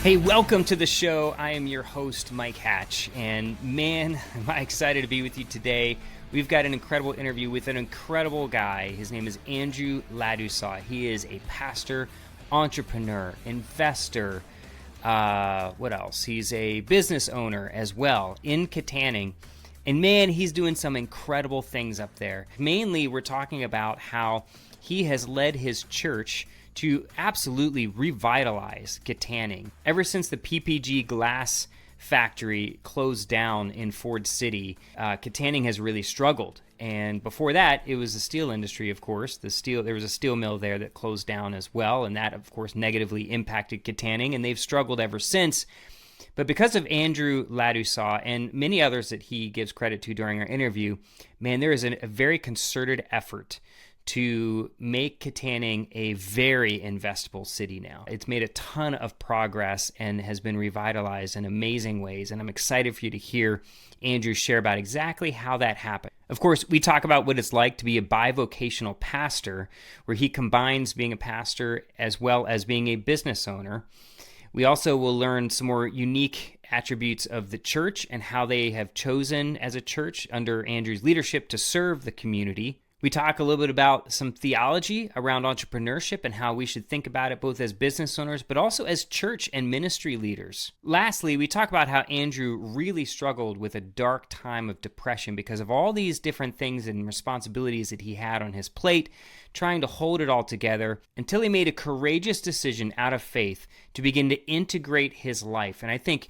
Hey, welcome to the show. I am your host, mhatch, and man, am I excited to be with you today. We've got an incredible interview with an incredible guy. His name is Andrew Ladouceur. He is a pastor, entrepreneur, investor. What else? He's a business owner as well in Katanning. And man, he's doing some incredible things up there. Mainly, we're talking about how he has led his church to absolutely revitalize Katanning. Ever since the PPG glass factory closed down in Ford City, Katanning has really struggled. And before that, it was the steel industry, of course. There was a steel mill there that closed down as well, and that, of course, negatively impacted Katanning, and they've struggled ever since. But because of Andrew Ladouceur and many others that he gives credit to during our interview, man, there is a very concerted effort to make Katanning a very investable city now. It's made a ton of progress and has been revitalized in amazing ways, and I'm excited for you to hear Andrew share about exactly how that happened. Of course, we talk about what it's like to be a bivocational pastor, where he combines being a pastor as well as being a business owner. We also will learn some more unique attributes of the church and how they have chosen as a church under Andrew's leadership to serve the community. We talk a little bit about some theology around entrepreneurship and how we should think about it both as business owners, but also as church and ministry leaders. Lastly, we talk about how Andrew really struggled with a dark time of depression because of all these different things and responsibilities that he had on his plate, trying to hold it all together until he made a courageous decision out of faith to begin to integrate his life. And I think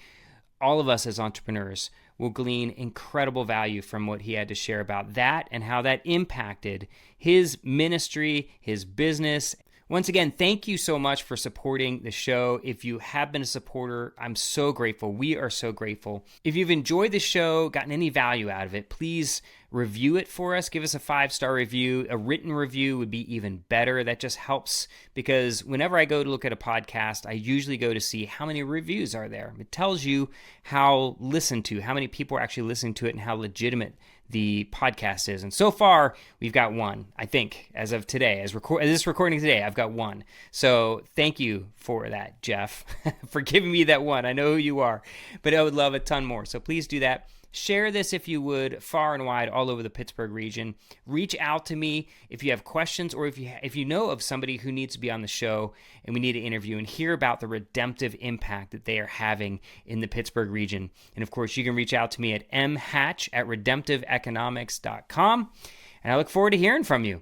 all of us as entrepreneurs will glean incredible value from what he had to share about that and how that impacted his ministry, his business. Once again, thank you so much for supporting the show. If you have been a supporter, I'm so grateful. We are so grateful. If you've enjoyed the show, gotten any value out of it, please review it for us. Give us a 5-star review. A written review would be even better. That just helps because whenever I go to look at a podcast, I usually go to see how many reviews are there. It tells you how listened to, how many people are actually listening to it and how legitimate the podcast is. And so far, we've got one, I think, as of today. As this recording today, I've got one. So thank you for that, Jeff, for giving me that one. I know who you are, but I would love a ton more. So please do that. Share this if you would, far and wide, all over the Pittsburgh region. Reach out to me if you have questions or if you know of somebody who needs to be on the show and we need to interview and hear about the redemptive impact that they are having in the Pittsburgh region. And of course, you can reach out to me at mhatch@redemptiveeconomics.com. And I look forward to hearing from you.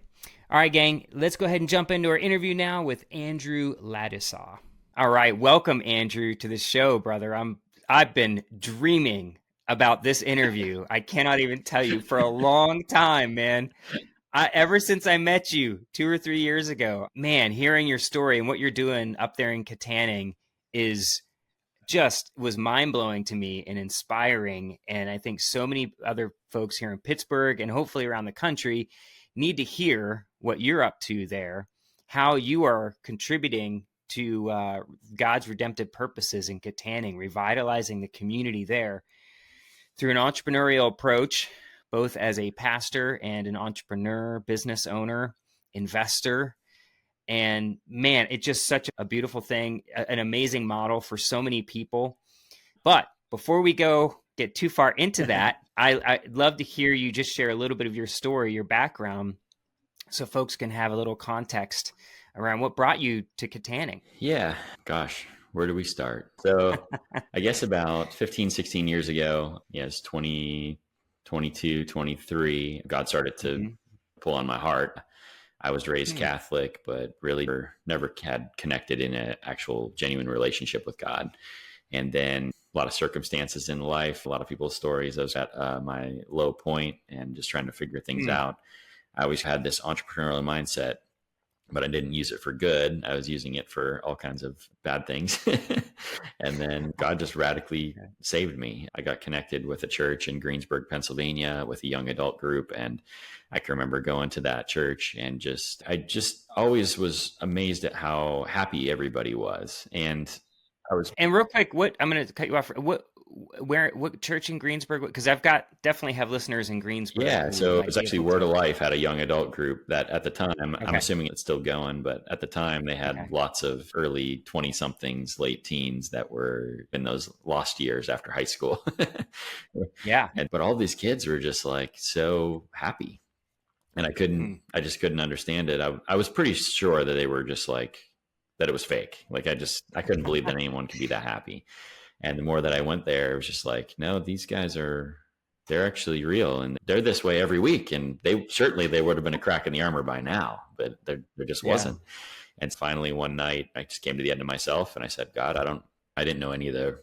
All right, gang, let's go ahead and jump into our interview now with Andrew Ladouceur. All right, welcome, Andrew, to the show, brother. I've been dreaming about this interview. I cannot even tell you, for a long time, man. Ever since I met you 2 or 3 years ago, man, hearing your story and what you're doing up there in Katanning was mind-blowing to me and inspiring. And I think so many other folks here in Pittsburgh and hopefully around the country need to hear what you're up to there, how you are contributing to God's redemptive purposes in Katanning, revitalizing the community there through an entrepreneurial approach, both as a pastor and an entrepreneur, business owner, investor. And man, it's just such a beautiful thing, an amazing model for so many people. But before we get too far into that, I'd love to hear you just share a little bit of your story, your background, so folks can have a little context around what brought you to Katanning. Yeah, gosh. Where do we start? So I guess about 15, 16 years ago, yes, 22, 23, God started to pull on my heart. I was raised Catholic, but really never had connected in an actual genuine relationship with God. And then a lot of circumstances in life, a lot of people's stories. I was at my low point and just trying to figure things out. I always had this entrepreneurial mindset, but I didn't use it for good. I was using it for all kinds of bad things. And then God just radically saved me. I got connected with a church in Greensburg, Pennsylvania with a young adult group. And I can remember going to that church and I just always was amazed at how happy everybody was. And real quick, I'm going to cut you off. what church in Greensburg? Because definitely have listeners in Greensburg. Yeah, Who so might it's be actually able Word to. of Life had a young adult group that at the time, I'm Okay. assuming it's still going, but at the time they had Okay. lots of early 20 somethings, late teens that were in those lost years after high school. Yeah. But all these kids were just like so happy. And Hmm. I just couldn't understand it. I was pretty sure that they were just like, that it was fake. Like I couldn't believe that anyone could be that happy. And the more that I went there, it was just like, no, these guys they're actually real and they're this way every week. And they would have been a crack in the armor by now, but there just Yeah. wasn't. And finally one night I just came to the end of myself and I said, God, I didn't know any of the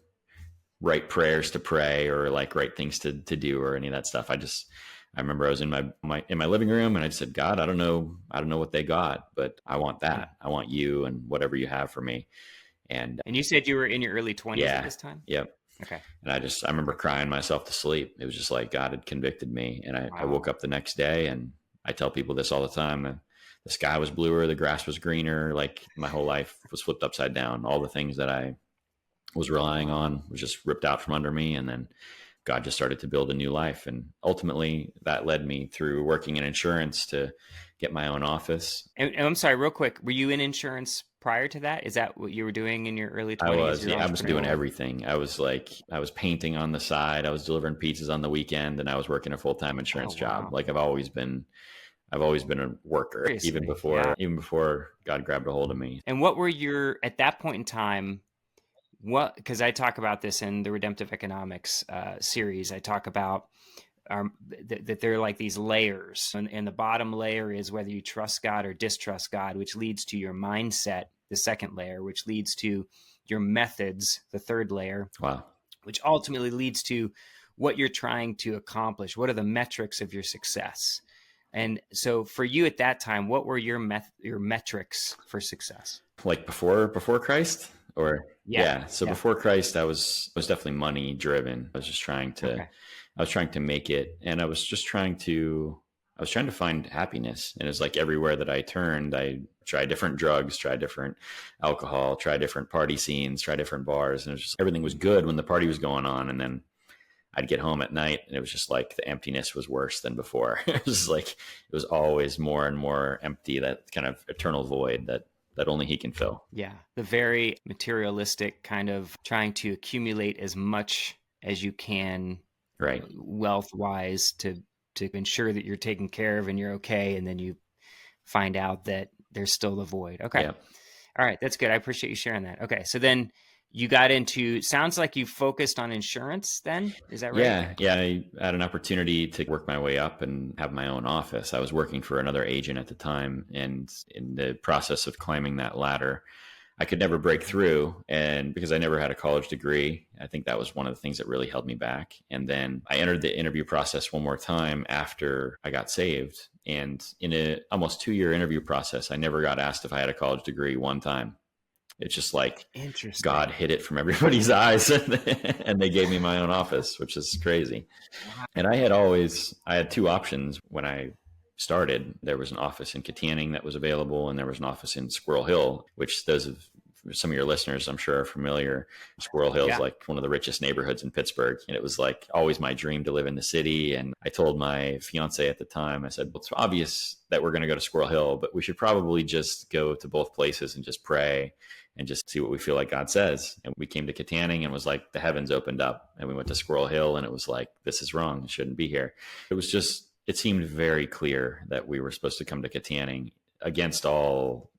right prayers to pray or like right things to do or any of that stuff. I remember I was in my living room and I said, God, I don't know what they got, but I want that. I want you and whatever you have for me. And And you said you were in your early 20s at yeah, this time? yep. Okay. And I remember crying myself to sleep. It was just like God had convicted me. And I woke Wow. up the next day and I tell people this all the time. The sky was bluer, the grass was greener. Like my whole life was flipped upside down. All the things that I was relying Wow. on was just ripped out from under me. And then God just started to build a new life. And ultimately that led me through working in insurance to get my own office. And I'm sorry, real quick. Were you in insurance prior to that? Is that what you were doing in your early 20s? Your I was doing entrepreneurial? everything. I was painting on the side. I was delivering pizzas on the weekend and I was working a full-time Oh, insurance job. wow. Like I've always been a worker, Seriously. Yeah. even before God grabbed a hold of me. And what were at that point in time, because I talk about this in the Redemptive Economics series, I talk about that they're like these layers. And the bottom layer is whether you trust God or distrust God, which leads to your mindset, the second layer, which leads to your methods, the third layer, Wow. which ultimately leads to what you're trying to accomplish. What are the metrics of your success? And so for you at that time, what were your metrics for success? Like before Christ or Yeah. yeah. So Yeah. before Christ, I was definitely money driven. Okay. I was trying to make it and I was trying to find happiness. And it's like everywhere that I turned, I tried different drugs, tried different alcohol, tried different party scenes, tried different bars. And it was just, everything was good when the party was going on. And then I'd get home at night and it was just like the emptiness was worse than before. It was like, it was always more and more empty, that kind of eternal void that only he can fill. Yeah. The very materialistic kind of trying to accumulate as much as you can Right. wealth wise to ensure that you're taken care of and you're okay. And then you find out that there's still a void. Okay. Yeah. All right. That's good. I appreciate you sharing that. Okay. So then you got into, sounds like you focused on insurance then. Is that right? Yeah. Yeah. I had an opportunity to work my way up and have my own office. I was working for another agent at the time. And in the process of climbing that ladder, I could never break through. And because I never had a college degree, I think that was one of the things that really held me back. And then I entered the interview process one more time after I got saved. And in a almost 2-year interview process, I never got asked if I had a college degree one time. It's just like God Interesting. hid it from everybody's eyes and they gave me my own office, which is crazy. Wow. And I had two options when I started. There was an office in Katanning that was available, and there was an office in Squirrel Hill, which some of your listeners, I'm sure, are familiar. Squirrel Hill is Yeah. like one of the richest neighborhoods in Pittsburgh. And it was like always my dream to live in the city. And I told my fiance at the time, I said, well, it's obvious that we're going to go to Squirrel Hill, but we should probably just go to both places and just pray and just see what we feel like God says. And we came to Katanning and it was like the heavens opened up, and we went to Squirrel Hill and it was like, this is wrong. It shouldn't be here. It seemed very clear that we were supposed to come to Katanning against all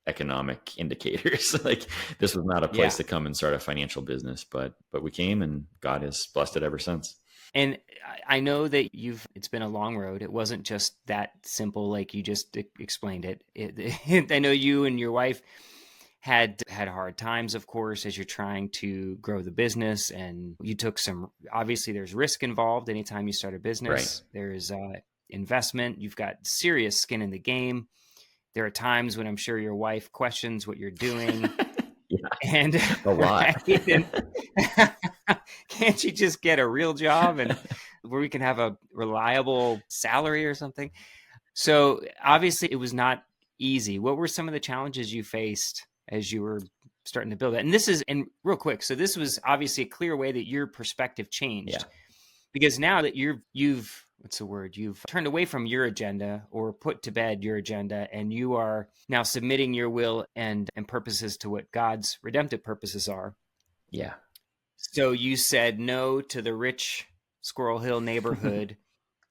economic indicators. Like this was not a place Yeah. to come and start a financial business, but we came and God has blessed it ever since. And I know that it's been a long road. It wasn't just that simple, like you just explained it. I know you and your wife had hard times, of course, as you're trying to grow the business, and you took obviously there's risk involved. Anytime you start a business, Right. there's investment. You've got serious skin in the game. There are times when I'm sure your wife questions what you're doing. Yeah, And a lot. right? And can't you just get a real job and where we can have a reliable salary or something? So obviously it was not easy. What were some of the challenges you faced as you were starting to build that. And real quick, so this was obviously a clear way that your perspective changed. Yeah. Because now that you've what's the word? You've turned away from your agenda or put to bed your agenda, and you are now submitting your will and purposes to what God's redemptive purposes are. Yeah. So you said no to the rich Squirrel Hill neighborhood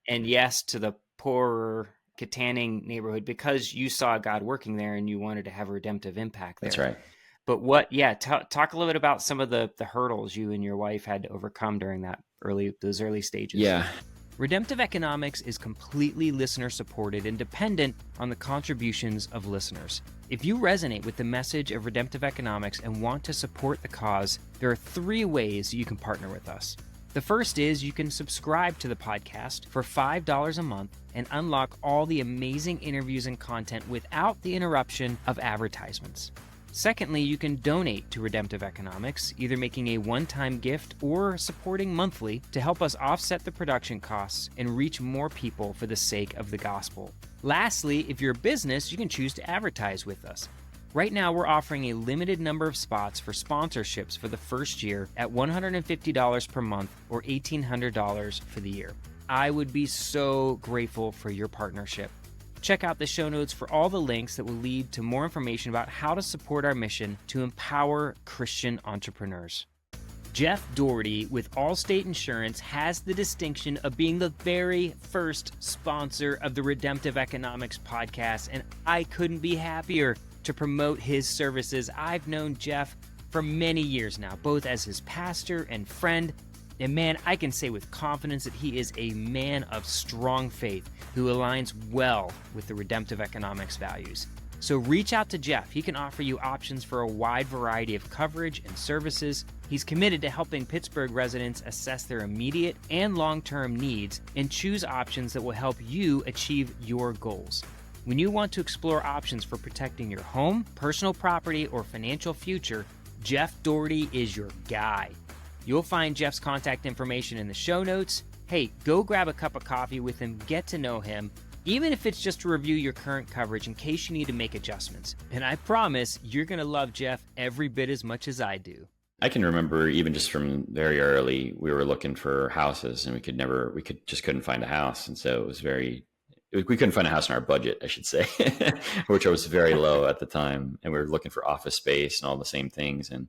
and yes to the poorer Katanning neighborhood because you saw God working there and you wanted to have a redemptive impact there. That's right. But talk a little bit about some of the hurdles you and your wife had to overcome during those early stages. Yeah. Redemptive Economics is completely listener supported and dependent on the contributions of listeners. If you resonate with the message of Redemptive Economics and want to support the cause, there are 3 ways you can partner with us. The first is you can subscribe to the podcast for $5 a month and unlock all the amazing interviews and content without the interruption of advertisements. Secondly, you can donate to Redemptive Economics, either making a one-time gift or supporting monthly to help us offset the production costs and reach more people for the sake of the gospel. Lastly, if you're a business, you can choose to advertise with us. Right now, we're offering a limited number of spots for sponsorships for the first year at $150 per month or $1,800 for the year. I would be so grateful for your partnership. Check out the show notes for all the links that will lead to more information about how to support our mission to empower Christian entrepreneurs. Jeff Dougherty with Allstate Insurance has the distinction of being the very first sponsor of the Redemptive Economics podcast, and I couldn't be happier to promote his services. I've known Jeff for many years now, both as his pastor and friend. And man, I can say with confidence that he is a man of strong faith who aligns well with the Redemptive Economics values. So reach out to Jeff. He can offer you options for a wide variety of coverage and services. He's committed to helping Pittsburgh residents assess their immediate and long-term needs and choose options that will help you achieve your goals. When you want to explore options for protecting your home, personal property, or financial future, Jeff Dougherty is your guy. You'll find Jeff's contact information in the show notes. Hey, go grab a cup of coffee with him, get to know him, even if it's just to review your current coverage in case you need to make adjustments. And I promise you're going to love Jeff every bit as much as I do. I can remember even just from very early, we were looking for houses and we couldn't find a house. And so we couldn't find a house in our budget, I should say, which was very low at the time. And we were looking for office space and all the same things. And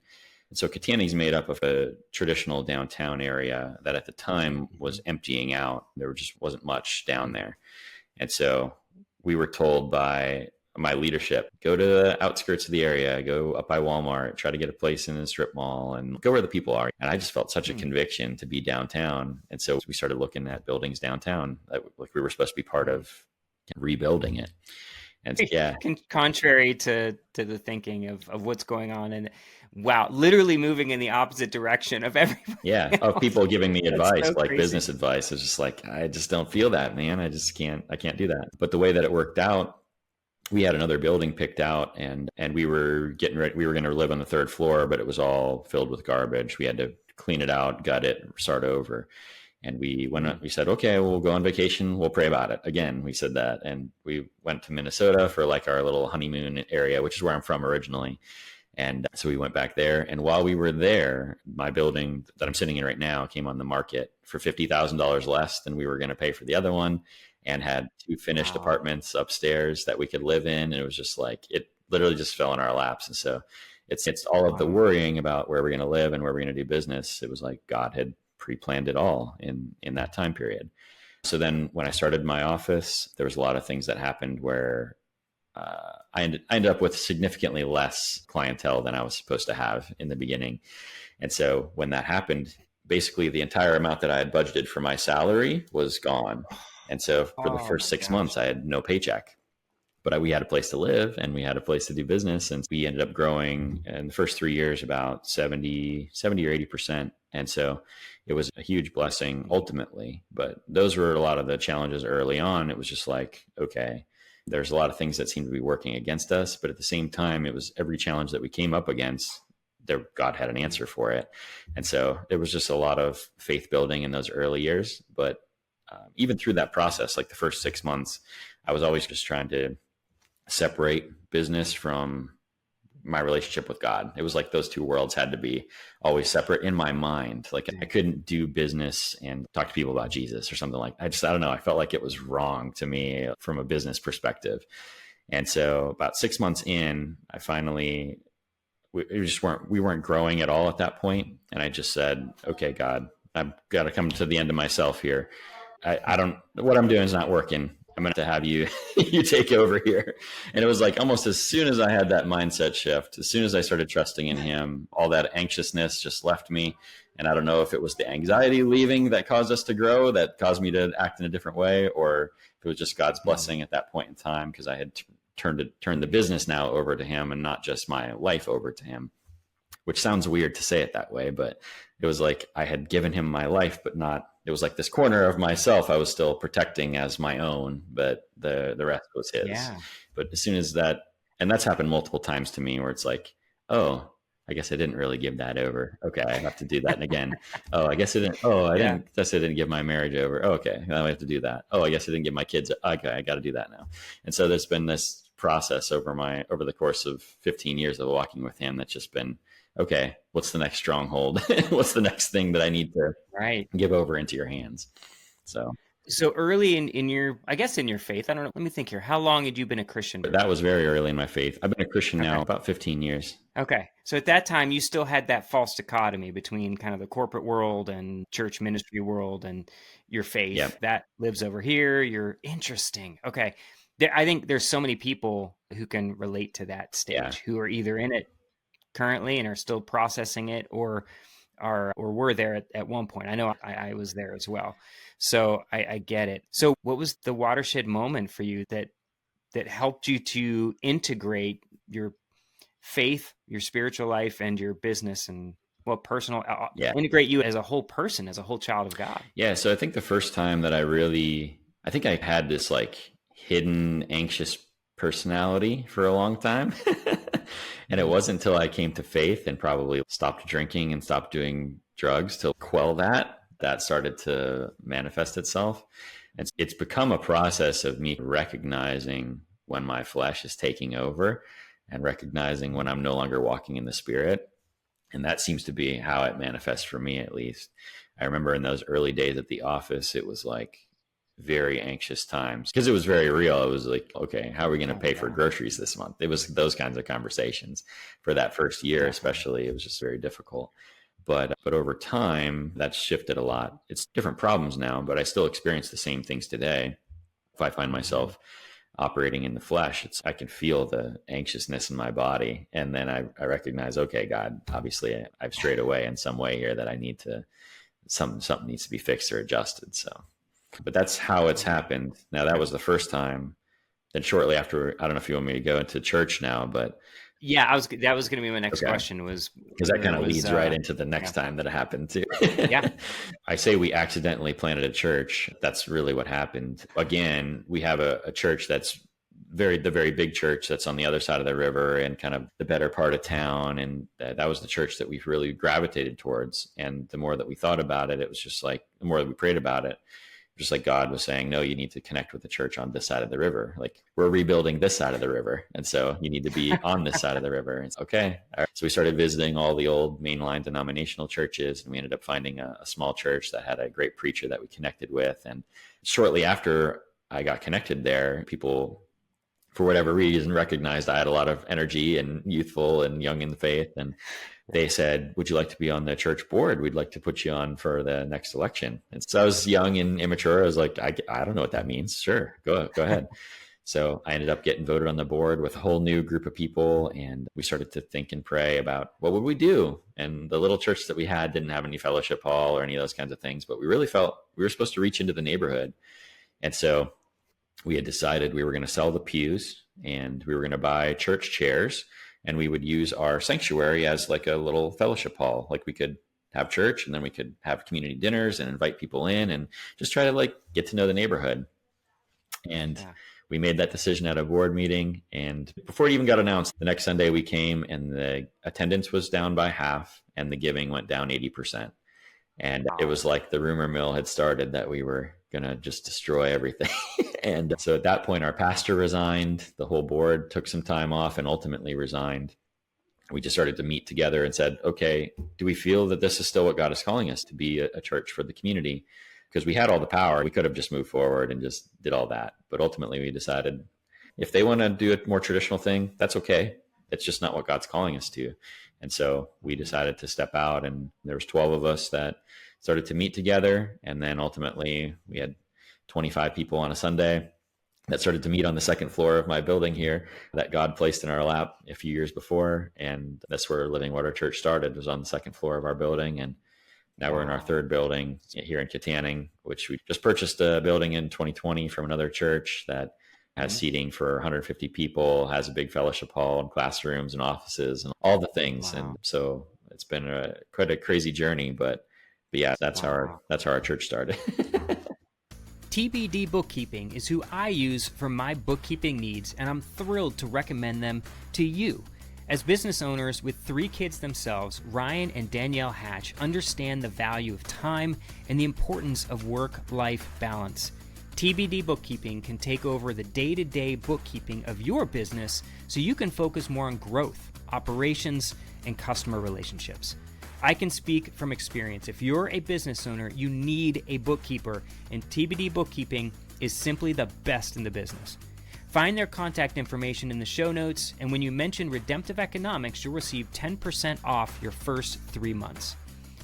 so Katanning's made up of a traditional downtown area that at the time was emptying out. There just wasn't much down there. And so we were told by my leadership, go to the outskirts of the area, go up by Walmart, try to get a place in the strip mall and go where the people are. And I just felt such a conviction to be downtown. And so we started looking at buildings downtown, like we were supposed to be part of rebuilding it. And so, yeah, contrary to the thinking of what's going on, and wow, literally moving in the opposite direction of everybody. Yeah, else. of people giving me advice, so like crazy. business advice. It's just like, I just don't feel that, man. I can't do that. But the way that it worked out, we had another building picked out, and we were getting ready. We were going to live on the 3rd floor, but it was all filled with garbage. We had to clean it out, gut it, start over. And we said, okay, we'll go on vacation. We'll pray about it. Again, we said that. And we went to Minnesota for like our little honeymoon area, which is where I'm from originally. And so we went back there. And while we were there, my building that I'm sitting in right now came on the market for $50,000 less than we were going to pay for the other one, and had 2 finished apartments upstairs that we could live in. And it was just like, it literally just fell in our laps. And so it's all of the worrying about where we're going to live and where we're going to do business. It was like God had pre-planned it all in that time period. So then when I started my office, there was a lot of things that happened where I ended up with significantly less clientele than I was supposed to have in the beginning. And so when that happened, basically the entire amount that I had budgeted for my salary was gone. And so for the first 6 months, I had no paycheck. But we had a place to live and we had a place to do business. And we ended up growing in the first 3 years about 70 or 80%. And so it was a huge blessing ultimately. But those were a lot of the challenges early on. It was just like, okay, there's a lot of things that seemed to be working against us. But at the same time, it was every challenge that we came up against, God had an answer for it. And so there was just a lot of faith building in those early years. But even through that process, like the first 6 months, I was always just trying to separate business from my relationship with God. It was like those two worlds had to be always separate in my mind. Like I couldn't do business and talk to people about Jesus or something like that. I don't know. I felt like it was wrong to me from a business perspective. And so about 6 months in, I finally, we weren't growing at all at that point. And I just said, okay, God, I've got to come to the end of myself here. I don't, what I'm doing is not working. I'm going to have you, you take over here. And it was like almost as soon as I had that mindset shift, as soon as I started trusting in him, all that anxiousness just left me. And I don't know if it was the anxiety leaving that caused us to grow, that caused me to act in a different way, or if it was just God's blessing at that point in time, because I had turned the business now over to him and not just my life over to him, which sounds weird to say it that way, but it was like I had given him my life, but not, it was like this corner of myself I was still protecting as my own, but the rest was his. Yeah. But as soon as that, and that's happened multiple times to me where it's like, oh, I guess I didn't really give that over. Okay, I have to do that again. Oh, I guess I didn't. Oh, I didn't give my marriage over. Oh, okay, now I have to do that. Oh, I guess I didn't give my kids. Okay, I got to do that now. And so there's been this process over the course of 15 years of walking with him that's just been, okay, what's the next stronghold? What's the next thing that I need to give over into your hands? So early in your, I guess in your faith, I don't know, let me think here. How long had you been a Christian? That was very early in my faith. I've been a Christian now about 15 years. Okay. So at that time, you still had that false dichotomy between kind of the corporate world and church ministry world and your faith. Yep. That lives over here. You're interesting. Okay. I think there's so many people who can relate to that stage, who are either in it currently and are still processing it, or were there at one point. I know I was there as well. So I get it. So what was the watershed moment for you that helped you to integrate your faith, your spiritual life, and your business and personal, integrate you as a whole person, as a whole child of God? Yeah. So I think the first time that I think I had this like hidden anxious personality for a long time. And it wasn't until I came to faith and probably stopped drinking and stopped doing drugs to quell that started to manifest itself. And it's become a process of me recognizing when my flesh is taking over and recognizing when I'm no longer walking in the Spirit. And that seems to be how it manifests for me, at least. I remember in those early days at the office, it was like very anxious times because it was very real. It was like, okay, how are we going to pay for groceries this month? It was those kinds of conversations for that first year, especially. It was just very difficult. But over time, that's shifted a lot. It's different problems now, but I still experience the same things today. If I find myself operating in the flesh, I can feel the anxiousness in my body. And then I recognize, okay, God, obviously I've strayed away in some way here that I need to, something needs to be fixed or adjusted. So, but that's how it's happened. Now that was the first time. Then shortly after, I don't know if you want me to go into church now, but yeah, that was going to be my next question, was because that kind of leads right into the next time that it happened too. I say we accidentally planted a church. That's really what happened. Again, we have a church that's the very big church that's on the other side of the river and kind of the better part of town. And that was the church that we really gravitated towards. And the more that we thought about it, it was just like, the more that we prayed about it, just like God was saying, no, you need to connect with the church on this side of the river. Like, we're rebuilding this side of the river. And so you need to be on this side of the river. And it's okay. All right. So we started visiting all the old mainline denominational churches, and we ended up finding a small church that had a great preacher that we connected with. And shortly after I got connected there, people, for whatever reason, recognized I had a lot of energy and youthful and young in the faith. And they said, would you like to be on the church board? We'd like to put you on for the next election. And so I was young and immature. I was like, I don't know what that means. Sure, go ahead. So I ended up getting voted on the board with a whole new group of people. And we started to think and pray about what would we do? And the little church that we had didn't have any fellowship hall or any of those kinds of things, but we really felt we were supposed to reach into the neighborhood. And so we had decided we were going to sell the pews and we were going to buy church chairs. And we would use our sanctuary as like a little fellowship hall. Like, we could have church and then we could have community dinners and invite people in and just try to like get to know the neighborhood. And we made that decision at a board meeting. And before it even got announced, the next Sunday we came and the attendance was down by half and the giving went down 80%. And it was like the rumor mill had started that we were going to just destroy everything. And so at that point, our pastor resigned. The whole board took some time off and ultimately resigned. We just started to meet together and said, okay, do we feel that this is still what God is calling us to be, a church for the community? Because we had all the power. We could have just moved forward and just did all that. But ultimately we decided if they want to do a more traditional thing, that's okay. It's just not what God's calling us to. And so we decided to step out, and there was 12 of us that started to meet together. And then ultimately we had 25 people on a Sunday that started to meet on the second floor of my building here that God placed in our lap a few years before. And that's where Living Water Church started, was on the second floor of our building. And now we're in our third building here in Katanning, which we just purchased a building in 2020 from another church that has seating for 150 people, has a big fellowship hall and classrooms and offices and all the things. And so it's been quite a crazy journey, but yeah, that's how our church started. TBD Bookkeeping is who I use for my bookkeeping needs, and I'm thrilled to recommend them to you. As business owners with 3 kids themselves, Ryan and Danielle Hatch understand the value of time and the importance of work-life balance. TBD Bookkeeping can take over the day-to-day bookkeeping of your business so you can focus more on growth, operations, and customer relationships. I can speak from experience. If you're a business owner, you need a bookkeeper, and TBD Bookkeeping is simply the best in the business. Find their contact information in the show notes, and when you mention Redemptive Economics, you'll receive 10% off your first 3 months.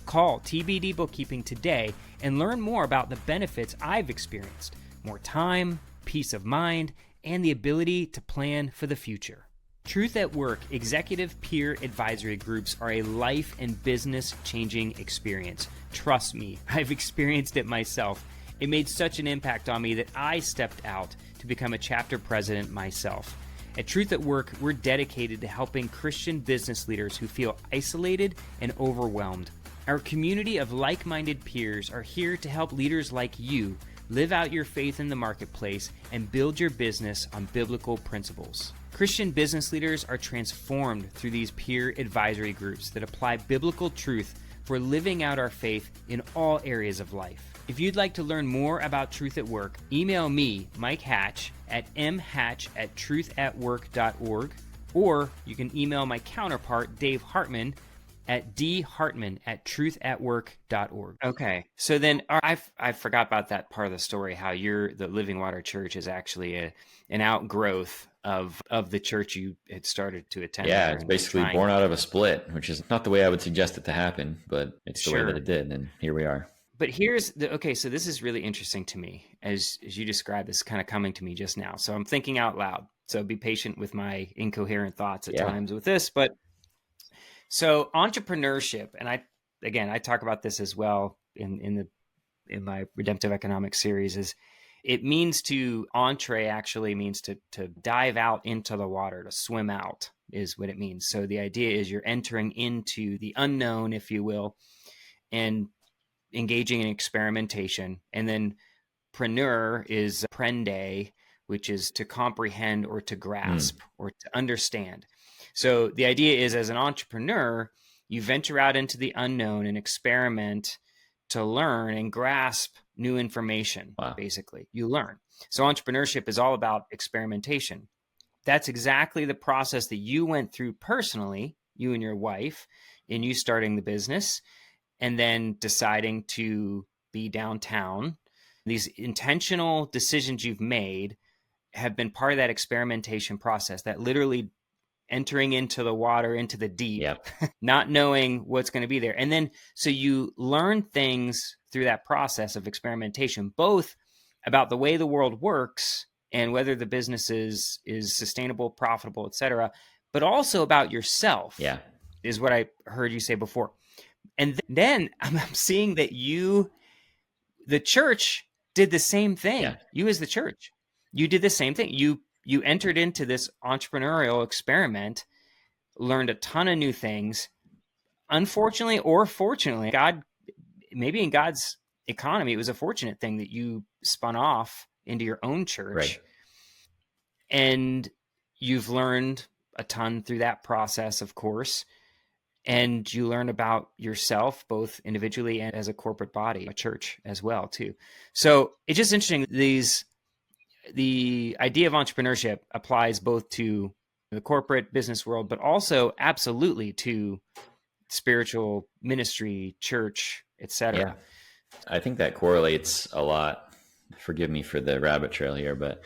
Call TBD Bookkeeping today and learn more about the benefits I've experienced: more time, peace of mind, and the ability to plan for the future. Truth at Work executive peer advisory groups are a life and business changing experience. Trust me, I've experienced it myself. It made such an impact on me that I stepped out to become a chapter president myself. At Truth at Work, we're dedicated to helping Christian business leaders who feel isolated and overwhelmed. Our community of like-minded peers are here to help leaders like you live out your faith in the marketplace and build your business on biblical principles. Christian business leaders are transformed through these peer advisory groups that apply biblical truth for living out our faith in all areas of life. If you'd like to learn more about Truth at Work, email me, Mike Hatch, at mhatch@truthatwork.org, or you can email my counterpart, Dave Hartman, at dhartman@truthatwork.org. Okay, so then I forgot about that part of the story, how the Living Water Church is actually an outgrowth of the church you had started to attend. Yeah, it's basically born out of a split, which is not the way I would suggest it to happen, but it's the way that it did, and here we are. But so this is really interesting to me, as you described this kind of coming to me just now. So I'm thinking out loud, so be patient with my incoherent thoughts at times with this, but so entrepreneurship, and I talk about this as well in my Redemptive Economics series, is it means actually means to dive out into the water, to swim out is what it means. So the idea is you're entering into the unknown, if you will, and engaging in experimentation. And then preneur is prende, which is to comprehend or to grasp or to understand. So the idea is, as an entrepreneur, you venture out into the unknown and experiment to learn and grasp new information. Basically, you learn. So entrepreneurship is all about experimentation. That's exactly the process that you went through personally, you and your wife, in you starting the business and then deciding to be downtown. These intentional decisions you've made have been part of that experimentation process, that literally entering into the water, into the deep, not knowing what's going to be there. And then, so you learn things through that process of experimentation, both about the way the world works and whether the business is sustainable, profitable, et cetera, but also about yourself, is what I heard you say before. And then I'm seeing that the church did the same thing. Yeah. You as the church, you did the same thing. You entered into this entrepreneurial experiment, learned a ton of new things. Unfortunately or fortunately, maybe in God's economy, it was a fortunate thing that you spun off into your own church. Right. And you've learned a ton through that process, of course. And you learn about yourself, both individually and as a corporate body, a church as well, too. So it's just interesting. The idea of entrepreneurship applies both to the corporate business world, but also absolutely to spiritual ministry, church, Yeah. etc. I think that correlates a lot. Forgive me for the rabbit trail here, but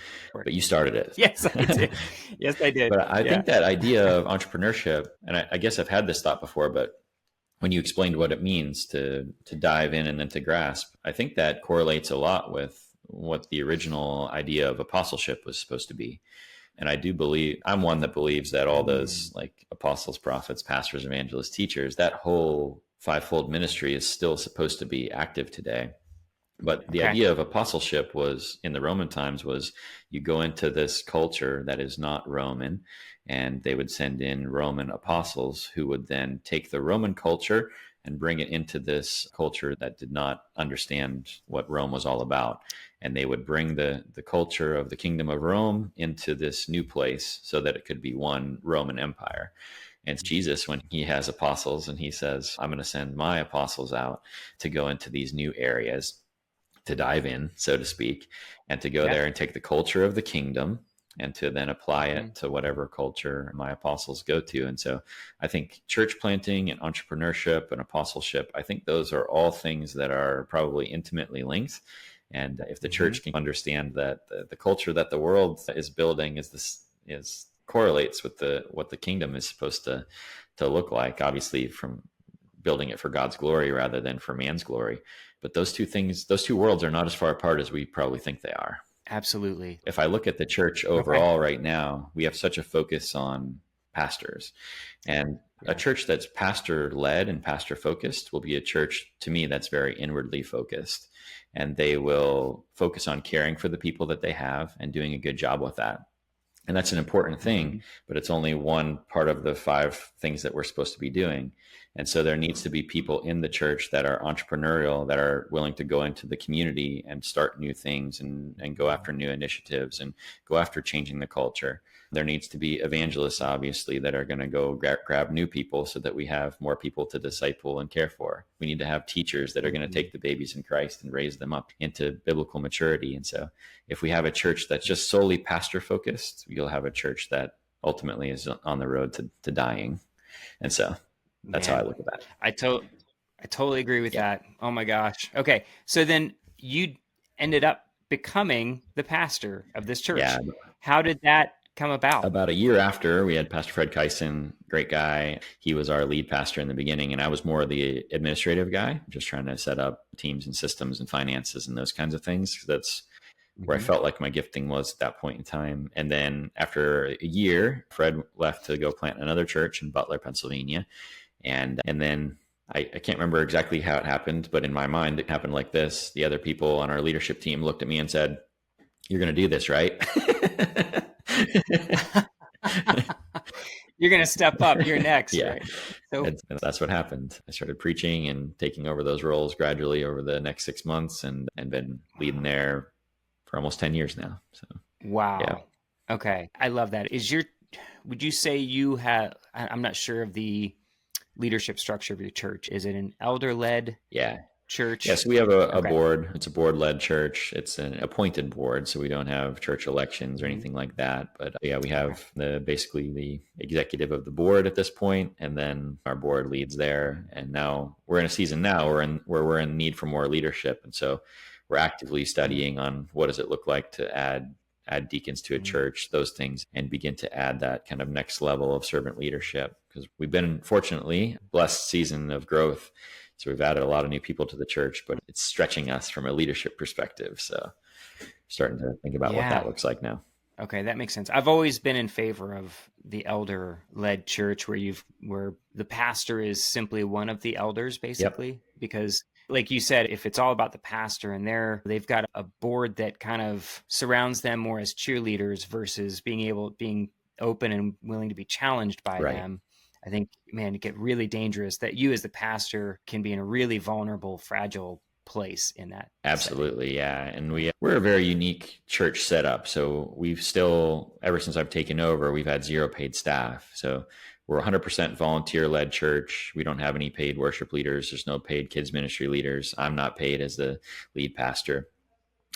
you started Yes, I it. did. Yes, I did. But I Yeah. think that idea of entrepreneurship, and I guess I've had this thought before, but when you explained what it means to dive in and then to grasp, I think that correlates a lot with what the original idea of apostleship was supposed to be. And I do believe, I'm one that believes that all those like apostles, prophets, pastors, evangelists, teachers, that whole fivefold ministry is still supposed to be active today. But the Okay. idea of apostleship was in the Roman times was you go into this culture that is not Roman, and they would send in Roman apostles who would then take the Roman culture and bring it into this culture that did not understand what Rome was all about. And they would bring the culture of the kingdom of Rome into this new place so that it could be one Roman Empire. And Jesus, when he has apostles and he says, I'm going to send my apostles out to go into these new areas, to dive in, so to speak, and to go there and take the culture of the kingdom and to then apply it to whatever culture my apostles go to. And so I think church planting and entrepreneurship and apostleship, I think those are all things that are probably intimately linked. And if the church can understand that the culture that the world is building is correlates with what the kingdom is supposed to look like, obviously from building it for God's glory rather than for man's glory. But those two worlds are not as far apart as we probably think they are. Absolutely. If I look at the church overall right now, we have such a focus on pastors. And a church that's pastor led and pastor focused will be a church, to me, that's very inwardly focused. And they will focus on caring for the people that they have and doing a good job with that. And that's an important thing, but it's only one part of the 5 things that we're supposed to be doing. And so there needs to be people in the church that are entrepreneurial, that are willing to go into the community and start new things and go after new initiatives and go after changing the culture. There needs to be evangelists, obviously, that are going to go grab new people so that we have more people to disciple and care for. We need to have teachers that are going to take the babies in Christ and raise them up into biblical maturity. And so if we have a church that's just solely pastor focused, you'll have a church that ultimately is on the road to dying. And so that's how I look at that. I totally agree with that. Oh my gosh. Okay. So then you ended up becoming the pastor of this church. Yeah. How did that come about? About a year after, we had Pastor Fred Kyson, great guy. He was our lead pastor in the beginning, and I was more the administrative guy, just trying to set up teams and systems and finances and those kinds of things. That's where I felt like my gifting was at that point in time. And then after a year, Fred left to go plant another church in Butler, Pennsylvania. And then I can't remember exactly how it happened, but in my mind, it happened like this. The other people on our leadership team looked at me and said, "You're going to do this, right?" You're going to step up. You're next. Yeah. Right? So and that's what happened. I started preaching and taking over those roles gradually over the next 6 months and been leading there for almost 10 years now. So, wow. Yeah. Okay. I love that. Would you say you have, I'm not sure of the leadership structure of your church. Is it an elder-led church? Yes, we have a board. It's a board-led church. It's an appointed board, so we don't have church elections or anything like that. But we have basically the executive of the board at this point, and then our board leads there. And now we're in a season now where we're in need for more leadership, and so we're actively studying on what does it look like to add deacons to a church, those things, and begin to add that kind of next level of servant leadership. Because we've been, fortunately, blessed season of growth. So we've added a lot of new people to the church, but it's stretching us from a leadership perspective. So starting to think about what that looks like now. Okay, that makes sense. I've always been in favor of the elder-led church where the pastor is simply one of the elders, basically, because like you said, if it's all about the pastor and they've got a board that kind of surrounds them more as cheerleaders versus being open and willing to be challenged by them, I think, man, it get really dangerous that you as the pastor can be in a really vulnerable, fragile place in that. Absolutely. setting. Yeah. And we're a very unique church setup. So we've still, ever since I've taken over, we've had 0 paid staff. So we're 100% volunteer led church. We don't have any paid worship leaders. There's no paid kids ministry leaders. I'm not paid as the lead pastor.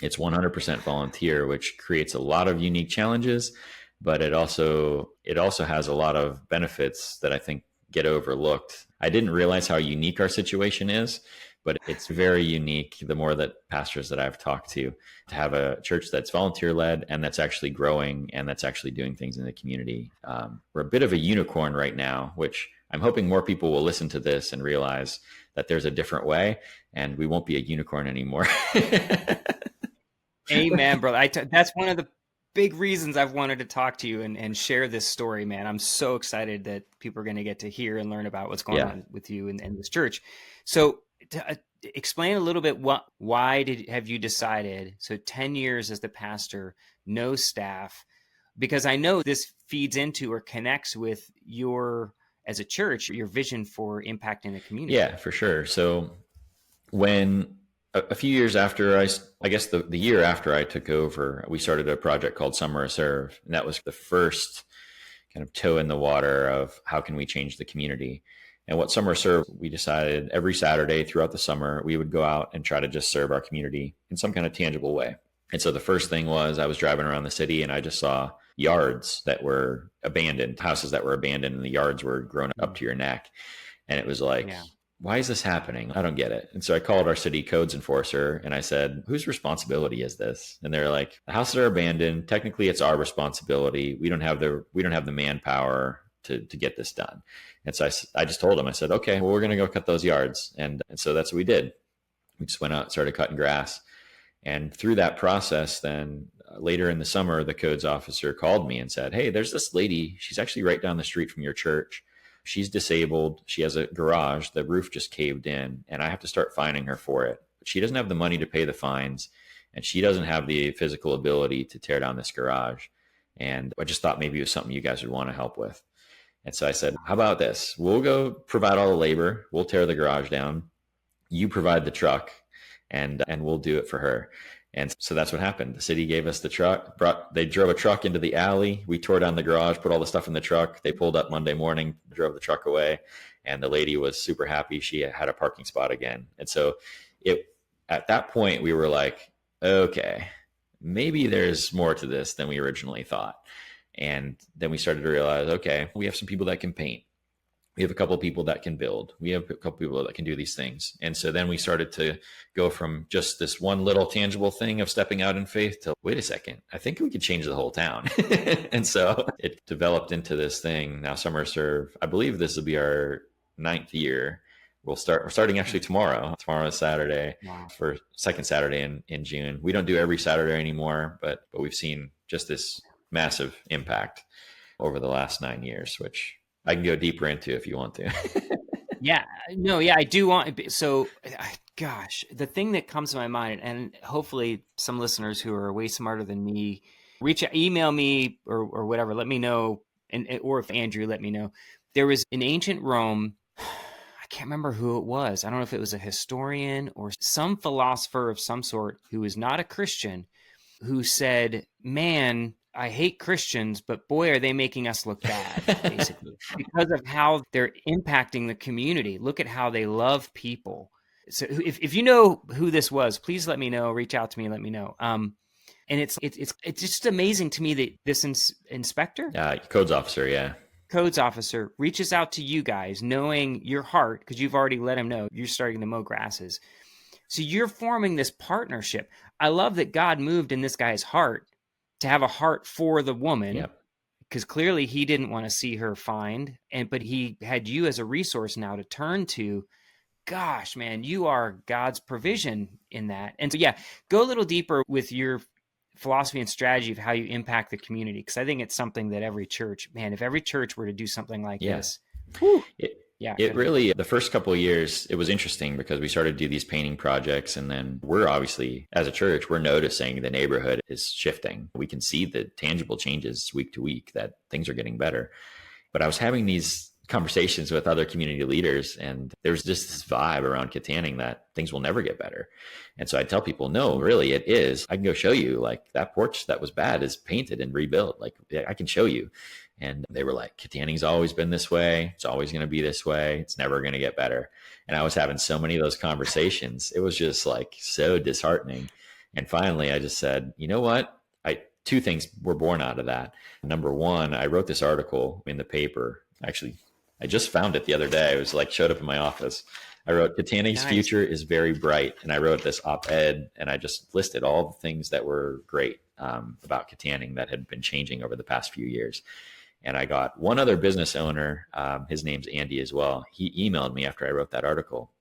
It's 100% volunteer, which creates a lot of unique challenges, but it also has a lot of benefits that I think get overlooked. I didn't realize how unique our situation is, but it's very unique. The more that pastors that I've talked to have a church that's volunteer led and that's actually growing and that's actually doing things in the community. We're a bit of a unicorn right now, which I'm hoping more people will listen to this and realize that there's a different way and we won't be a unicorn anymore. Amen, brother. That's one of the big reasons I've wanted to talk to you and share this story, man. I'm so excited that people are going to get to hear and learn about what's going on with you and this church. So explain a little bit why have you decided, so 10 years as the pastor, no staff, because I know this feeds into or connects with as a church, your vision for impacting the community. Yeah, for sure. So when a few years after I guess the year after I took over, we started a project called Summer Serve. And that was the first kind of toe in the water of how can we change the community. And what Summer Serve, we decided every Saturday throughout the summer, we would go out and try to just serve our community in some kind of tangible way. And so the first thing was I was driving around the city and I just saw yards that were abandoned, houses that were abandoned, and the yards were grown up to your neck. And it was like, why is this happening? I don't get it. And so I called our city codes enforcer and I said, whose responsibility is this? And they're like, the houses are abandoned. Technically, it's our responsibility. We don't have the manpower to get this done. And so I just told them, I said, okay, well, we're going to go cut those yards. And so that's what we did. We just went out and started cutting grass. And through that process, then later in the summer, the codes officer called me and said, hey, there's this lady. She's actually right down the street from your church. She's disabled. She has a garage. The roof just caved in and I have to start fining her for it. But she doesn't have the money to pay the fines and she doesn't have the physical ability to tear down this garage. And I just thought maybe it was something you guys would want to help with. And so I said, how about this? We'll go provide all the labor. We'll tear the garage down. You provide the truck and we'll do it for her. And so that's what happened. The city gave us the truck, they drove a truck into the alley. We tore down the garage, put all the stuff in the truck. They pulled up Monday morning, drove the truck away. And the lady was super happy. She had a parking spot again. And so at that point, we were like, okay, maybe there's more to this than we originally thought. And then we started to realize, okay, we have some people that can paint. We have a couple of people that can build. We have a couple of people that can do these things. And so then we started to go from just this one little tangible thing of stepping out in faith to, wait a second, I think we could change the whole town. And so it developed into this thing. Now Summer Serve, I believe this will be our 9th year. We're starting actually tomorrow. Tomorrow is Saturday. Wow. For second Saturday in June. We don't do every Saturday anymore, but we've seen just this massive impact over the last 9 years, which I can go deeper into if you want to. I do want. So, gosh, the thing that comes to my mind, and hopefully some listeners who are way smarter than me, email me or whatever, let me know, or if Andrew, let me know. There was in ancient Rome, I can't remember who it was. I don't know if it was a historian or some philosopher of some sort who was not a Christian, who said, man, I hate Christians, but boy, are they making us look bad, basically, because of how they're impacting the community. Look at how they love people. So if you know who this was, please let me know, reach out to me and let me know. And it's just amazing to me that this inspector? Codes officer, Codes officer reaches out to you guys knowing your heart, because you've already let him know you're starting to mow grasses. So you're forming this partnership. I love that God moved in this guy's heart to have a heart for the woman, because clearly he didn't want to see her fined, but he had you as a resource now to turn to. Gosh, man, you are God's provision in that. And so, go a little deeper with your philosophy and strategy of how you impact the community, because I think it's something that every church, if every church were to do something like this. It really, the first couple of years, it was interesting because we started to do these painting projects. And then we're obviously, as a church, we're noticing the neighborhood is shifting. We can see the tangible changes week to week, that things are getting better. But I was having these conversations with other community leaders, and there's just this vibe around Katanning that things will never get better. And so I tell people, no, really, it is. I can go show you, like, that porch that was bad is painted and rebuilt. Like, I can show you. And they were like, Katanning's always been this way. It's always going to be this way. It's never going to get better. And I was having so many of those conversations. It was just like so disheartening. And finally, I just said, you know what? two things were born out of that. Number one, I wrote this article in the paper. Actually, I just found it the other day. It was like showed up in my office. I wrote Kataning's future is very bright. And I wrote this op-ed and I just listed all the things that were great about Katanning that had been changing over the past few years. And I got one other business owner, his name's Andy as well. He emailed me after I wrote that article.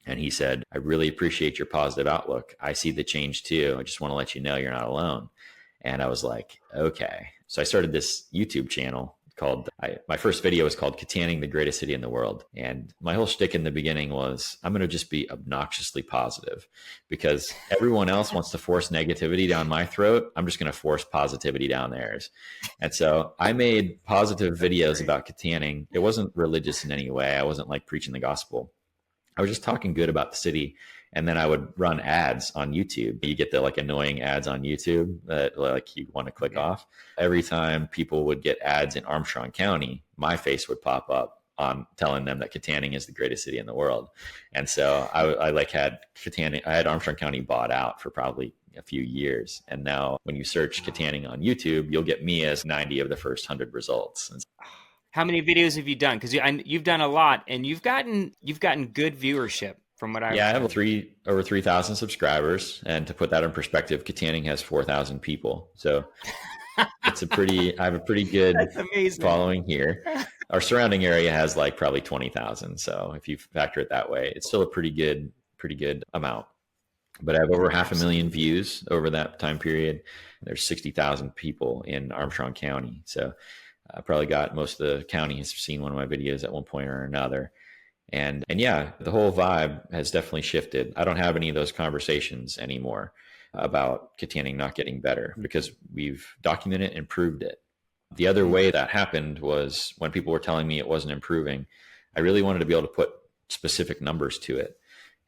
And he said, I really appreciate your positive outlook. I see the change too. I just want to let you know you're not alone. And I was like, okay. So I started this YouTube channel called, my first video was called Katanning, the Greatest City in the World. And my whole shtick in the beginning was, I'm going to just be obnoxiously positive because everyone else wants to force negativity down my throat. I'm just going to force positivity down theirs. And so I made positive videos about Katanning. It wasn't religious in any way. I wasn't like preaching the gospel. I was just talking good about the city. And then I would run ads on YouTube. You get the like annoying ads on YouTube that like you want to click off. Every time people would get ads in Armstrong County, my face would pop up on telling them that Katanning is the greatest city in the world. And so I like had Katanning, I had Armstrong County bought out for probably a few years. And now when you search Katanning on YouTube, you'll get me as 90 of the first 100 results. How many videos have you done? Because you've done a lot, and you've gotten good viewership from what I I have over 3,000 subscribers, and to put that in perspective, Katanning has 4,000 people. So it's I have a pretty good following here. Our surrounding area has like probably 20,000. So if you factor it that way, it's still a pretty good amount. But I have over 500,000 views over that time period. There's 60,000 people in Armstrong County. So I probably got most of the county has seen one of my videos at one point or another. And yeah, the whole vibe has definitely shifted. I don't have any of those conversations anymore about Katanning not getting better because we've documented and proved it. The other way that happened was when people were telling me it wasn't improving, I really wanted to be able to put specific numbers to it.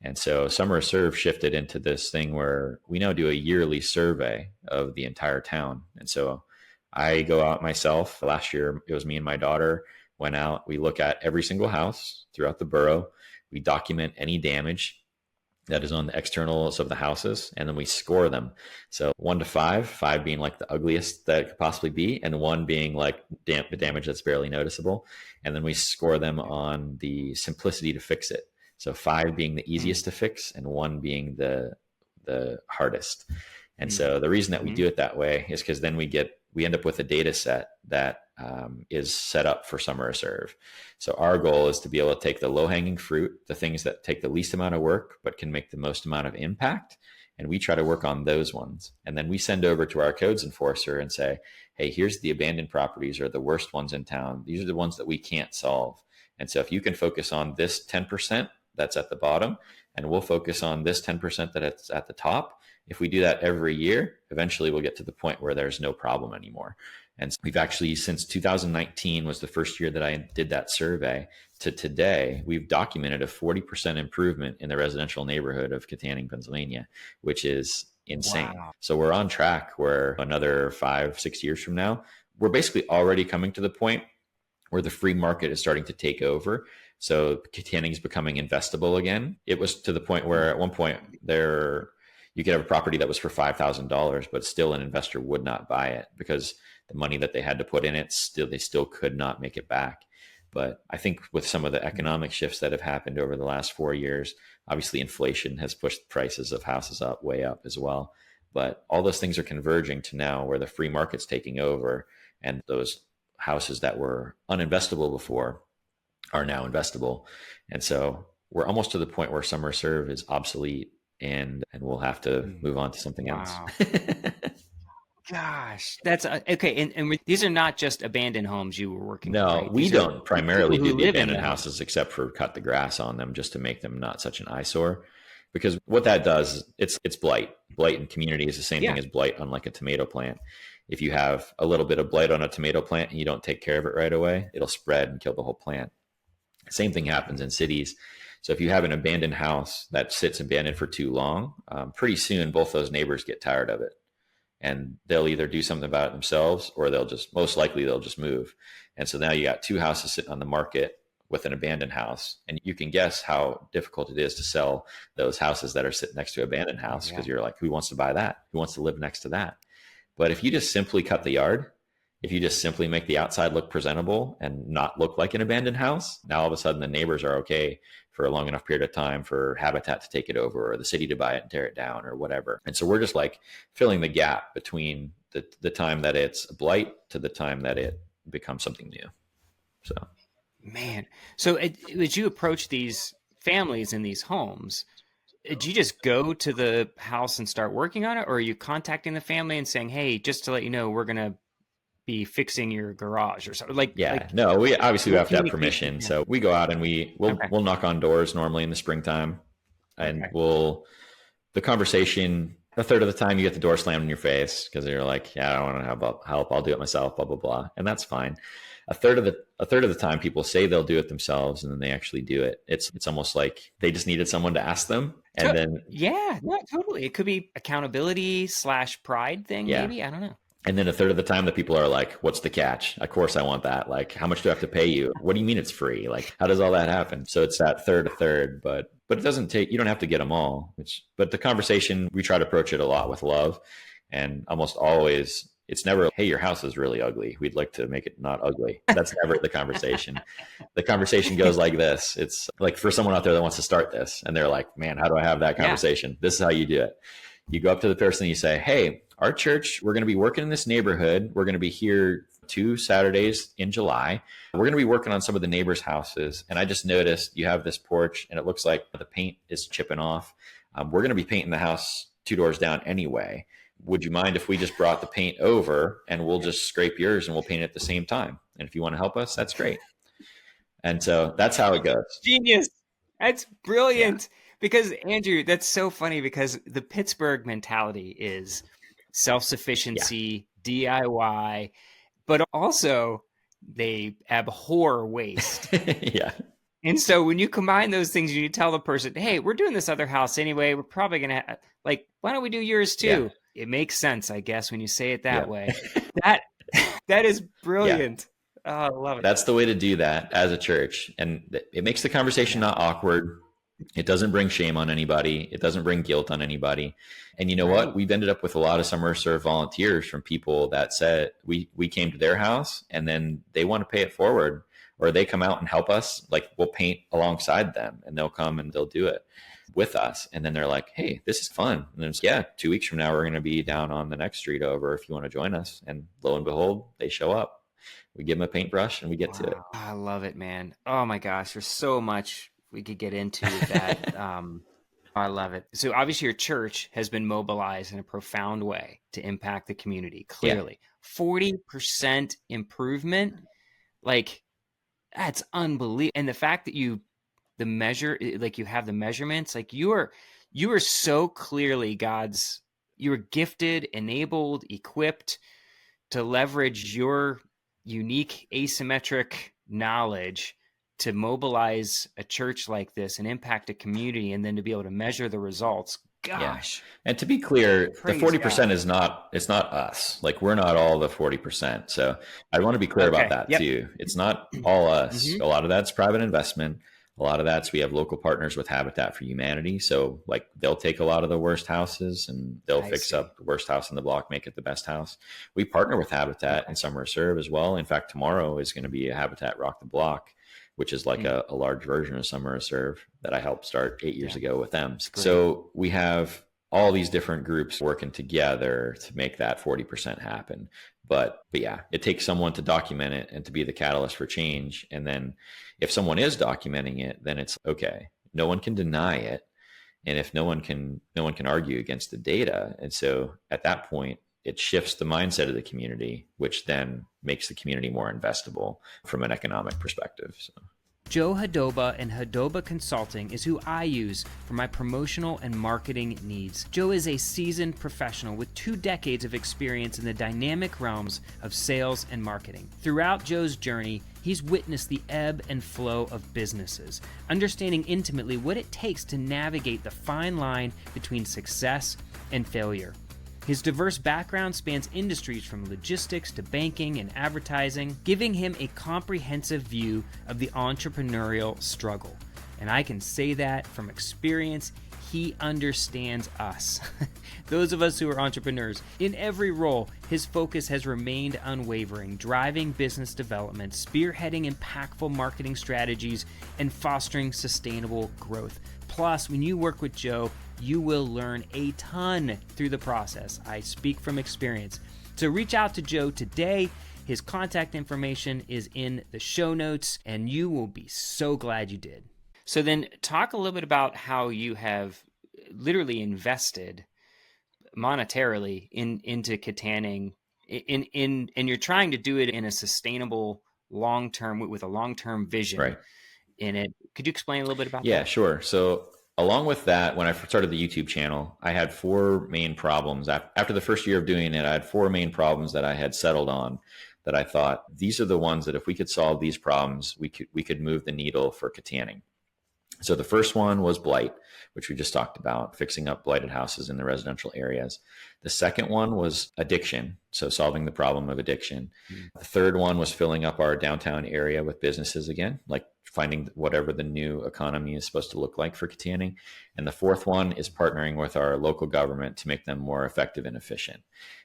And so Summer Serve shifted into this thing where we now do a yearly survey of the entire town. And so I go out myself. Last year, it was me and my daughter went out. We look at every single house throughout the borough. We document any damage that is on the externals of the houses, and then we score them. So 1 to 5, 5 being like the ugliest that it could possibly be, and 1 being like the damage that's barely noticeable. And then we score them on the simplicity to fix it. So 5 being the easiest to fix, and 1 being the hardest. And so the reason that we do it that way is because then we end up with a data set that is set up for Summer Serve. So our goal is to be able to take the low-hanging fruit, the things that take the least amount of work but can make the most amount of impact, and we try to work on those ones. And then we send over to our codes enforcer and say, hey, here's the abandoned properties or the worst ones in town. These are the ones that we can't solve. And so if you can focus on this 10% that's at the bottom, and we'll focus on this 10% that's at the top, if we do that every year, eventually we'll get to the point where there's no problem anymore. And we've actually, since 2019 was the first year that I did that survey, to today, we've documented a 40% improvement in the residential neighborhood of Katanning, Pennsylvania, which is insane. Wow. So we're on track where another 5-6 years from now, we're basically already coming to the point where the free market is starting to take over. So Katanning is becoming investable again. It was to the point where at one point you could have a property that was for $5,000, but still an investor would not buy it because the money that they had to put in it, they still could not make it back. But I think with some of the economic shifts that have happened over the last 4 years, obviously inflation has pushed prices of houses way up as well. But all those things are converging to now where the free market's taking over, and those houses that were uninvestable before are now investable. And so we're almost to the point where Summer Serve is obsolete. And we'll have to move on to something else. Gosh, that's okay. And these are not just abandoned homes you were working with. No, right? We don't primarily do the abandoned houses except for cut the grass on them just to make them not such an eyesore. Because what that does, it's blight. Blight in community is the same thing as blight on like a tomato plant. If you have a little bit of blight on a tomato plant and you don't take care of it right away, it'll spread and kill the whole plant. Same thing happens in cities. So if you have an abandoned house that sits abandoned for too long, pretty soon both those neighbors get tired of it. And they'll either do something about it themselves or most likely they'll just move. And so now you got 2 houses sitting on the market with an abandoned house. And you can guess how difficult it is to sell those houses that are sitting next to an abandoned house because you're like, who wants to buy that? Who wants to live next to that? But if you just simply cut the yard, if you just simply make the outside look presentable and not look like an abandoned house, now all of a sudden the neighbors are okay for a long enough period of time for Habitat to take it over or the city to buy it and tear it down or whatever. And so we're just like filling the gap between the time that it's a blight to the time that it becomes something new. So, man. So as you approach these families in these homes, did you just go to the house and start working on it? Or are you contacting the family and saying, hey, just to let you know, we're going to be fixing your garage or something? No, we obviously have to have permission. Yeah. So we go out and we'll knock on doors normally in the springtime, and the conversation, a third of the time you get the door slammed in your face because you're like, yeah, I don't want to have help. I'll do it myself, blah, blah, blah. And that's fine. A third of the time people say they'll do it themselves and then they actually do it. It's almost like they just needed someone to ask them. And then, yeah, totally. It could be accountability / pride thing. Maybe. I don't know. And then a third of the time, the people are like, what's the catch? Of course I want that. Like, how much do I have to pay you? What do you mean it's free? Like, how does all that happen? So it's that third, but it doesn't take, you don't have to get them all. But the conversation, we try to approach it a lot with love, and almost always, it's never, hey, your house is really ugly. We'd like to make it not ugly. That's never the conversation. The conversation goes like this. It's like for someone out there that wants to start this and they're like, man, how do I have that conversation? This is how you do it. You go up to the person and you say, hey, our church, we're going to be working in this neighborhood. We're going to be here 2 Saturdays in July. We're going to be working on some of the neighbors' houses. And I just noticed you have this porch and it looks like the paint is chipping off. We're going to be painting the house 2 doors down anyway. Would you mind if we just brought the paint over and we'll just scrape yours and we'll paint it at the same time? And if you want to help us, that's great. And so that's how it goes. Genius. That's brilliant. Yeah. Because Andrew, that's so funny because the Pittsburgh mentality is self-sufficiency, DIY, but also they abhor waste. Yeah. And so when you combine those things, you tell the person, hey, we're doing this other house anyway. We're probably going to why don't we do yours too? Yeah. It makes sense, I guess, when you say it that way. That is brilliant. Yeah. Oh, I love it. That's the way to do that as a church. And it makes the conversation not awkward. It doesn't bring shame on anybody. It doesn't bring guilt on anybody. And you know what? We've ended up with a lot of Summer Serve volunteers from people that said we came to their house and then they want to pay it forward, or they come out and help us. Like, we'll paint alongside them and they'll come and they'll do it with us. And then they're like, hey, this is fun. And then 2 weeks from now, we're going to be down on the next street over if you want to join us. And lo and behold, they show up. We give them a paintbrush and we get to it. I love it, man. Oh my gosh. There's so much we could get into that. I love it. So obviously your church has been mobilized in a profound way to impact the community. Clearly, 40% improvement. Like, that's unbelievable. And the fact that you have the measurements, like you are so clearly you were gifted, enabled, equipped to leverage your unique asymmetric knowledge to mobilize a church like this and impact a community, and then to be able to measure the results. Gosh. Yeah. And to be clear, the 40% is not, it's not us. Like, we're not all the 40%. So I want to be clear about that too. It's not all us. Mm-hmm. A lot of that's private investment. A lot of that's, we have local partners with Habitat for Humanity. So like, they'll take a lot of the worst houses and they'll fix up the worst house in the block, make it the best house. We partner with Habitat and Summer Serve as well. In fact, tomorrow is going to be a Habitat Rock the Block, which is like a large version of Summer Serve that I helped start 8 years ago with them. So we have all these different groups working together to make that 40% happen. But yeah, it takes someone to document it and to be the catalyst for change. And then if someone is documenting it, then it's okay. No one can deny it. And if no one can argue against the data. And so at that point, it shifts the mindset of the community, which then makes the community more investable from an economic perspective. So. Joe Hodoba and Hodoba Consulting is who I use for my promotional and marketing needs. Joe is a seasoned professional with 2 decades of experience in the dynamic realms of sales and marketing. Throughout Joe's journey, he's witnessed the ebb and flow of businesses, understanding intimately what it takes to navigate the fine line between success and failure. His diverse background spans industries from logistics to banking and advertising, giving him a comprehensive view of the entrepreneurial struggle. And I can say that from experience, he understands us, those of us who are entrepreneurs. In every role, his focus has remained unwavering, driving business development, spearheading impactful marketing strategies, and fostering sustainable growth. Plus, when you work with Joe, you will learn a ton through the process. I speak from experience. So reach out to Joe today. His contact information is in the show notes, and you will be so glad you did. So then talk a little bit about how you have literally invested monetarily into Katanning, and you're trying to do it in a sustainable long-term, with a long-term vision Right. in it. Could you explain a little bit about that? Yeah, sure. So along with that, when I started the YouTube channel, I had four main problems. After the first year of doing it, I had four main problems that I had settled on, that I thought these are the ones that if we could solve these problems, we could move the needle for Katanning. So the first one was blight, which we just talked about, fixing up blighted houses in the residential areas. The second one was addiction, so solving the problem of addiction. The third one was filling up our downtown area with businesses again, like finding whatever the new economy is supposed to look like for Katanning. And the fourth one is partnering with our local government to make them more effective and efficient.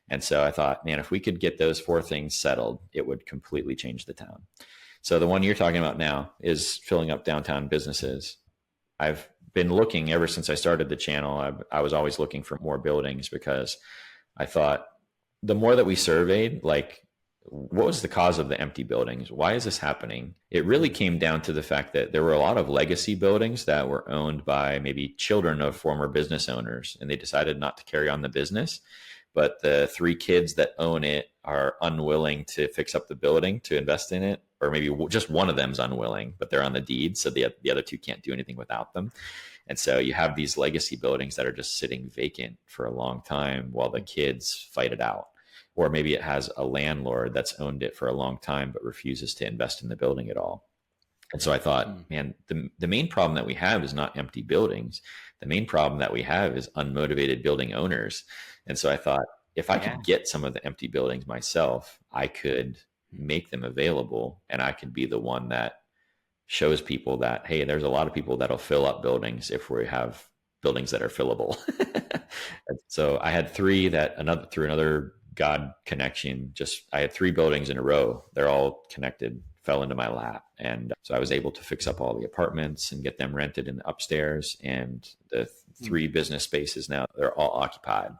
And so I thought, man, if we could get those four things settled, it would completely change the town. So the one you're talking about now is filling up downtown businesses. I've been looking ever since I started the channel. I was always looking for more buildings because I thought the more that we surveyed, like, what was the cause of the empty buildings? Why is this happening? It really came down to the fact that there were a lot of legacy buildings that were owned by maybe children of former business owners, and they decided not to carry on the business. But the three kids that own it are unwilling to fix up the building to invest in it, or maybe just one of them's unwilling, but they're on the deed, so the other two can't do anything without them. And so you have these legacy buildings that are just sitting vacant for a long time while the kids fight it out. Or maybe it has a landlord that's owned it for a long time but refuses to invest in the building at all. And so I thought, man, the main problem that we have is not empty buildings. The main problem that we have is unmotivated building owners. And so I thought, if I could get some of the empty buildings myself, I could make them available, and I could be the one that shows people that, hey, there's a lot of people that'll fill up buildings if we have buildings that are fillable. So I had three through another God connection, I had three buildings in a row. They're all connected, fell into my lap. And so I was able to fix up all the apartments and get them rented in the upstairs. And the three business spaces now, they're all occupied.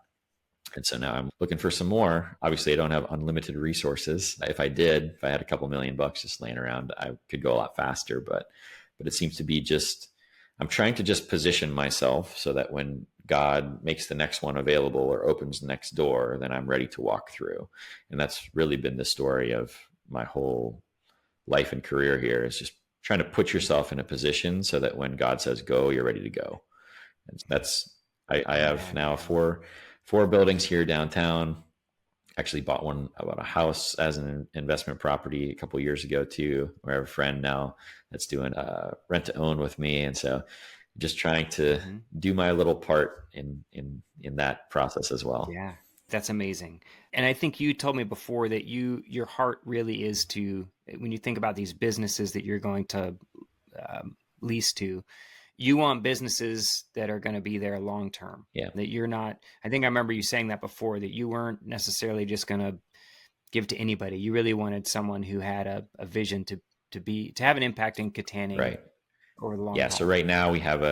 And so now I'm looking for some more. Obviously, I don't have unlimited resources. If I had a couple $1,000,000 just laying around, I could go a lot faster. But it seems to be I'm trying to just position myself so that when God makes the next one available or opens the next door, then I'm ready to walk through. And that's really been the story of my whole life and career here, is just trying to put yourself in a position so that when God says go, you're ready to go. And I have now four buildings here downtown. Actually bought a house as an investment property a couple of years ago too. I have a friend now that's doing rent to own with me. And so just trying to do my little part in that process as well. Yeah, that's amazing. And I think you told me before that your heart really is to, when you think about these businesses that you're going to lease to, you want businesses that are going to be there long term. Yeah. That you're not, I think I remember you saying that before, that you weren't necessarily just going to give to anybody. You really wanted someone who had a vision to have an impact in Katanning. Right. Over the long Yeah. haul. So right now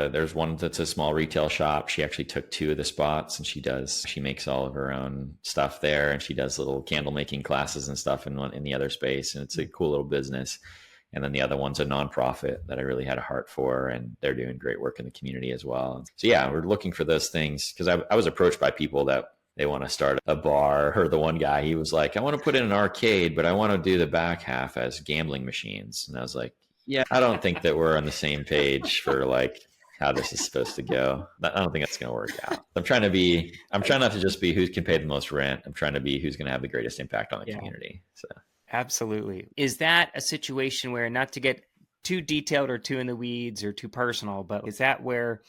there's one that's a small retail shop. She actually took two of the spots, and she makes all of her own stuff there, and she does little candle making classes and stuff in the other space. And it's a cool little business. And then the other one's a nonprofit that I really had a heart for, and they're doing great work in the community as well. So yeah, we're looking for those things, because I was approached by people that they want to start a bar. Or the one guy, he was like, I want to put in an arcade, but I want to do the back half as gambling machines. And I was like, yeah, I don't think that we're on the same page for like how this is supposed to go. I don't think that's going to work out. I'm trying not to just be who can pay the most rent. I'm trying to be who's going to have the greatest impact on the community. So. Absolutely. Is that a situation where, not to get too detailed or too in the weeds or too personal, but is that where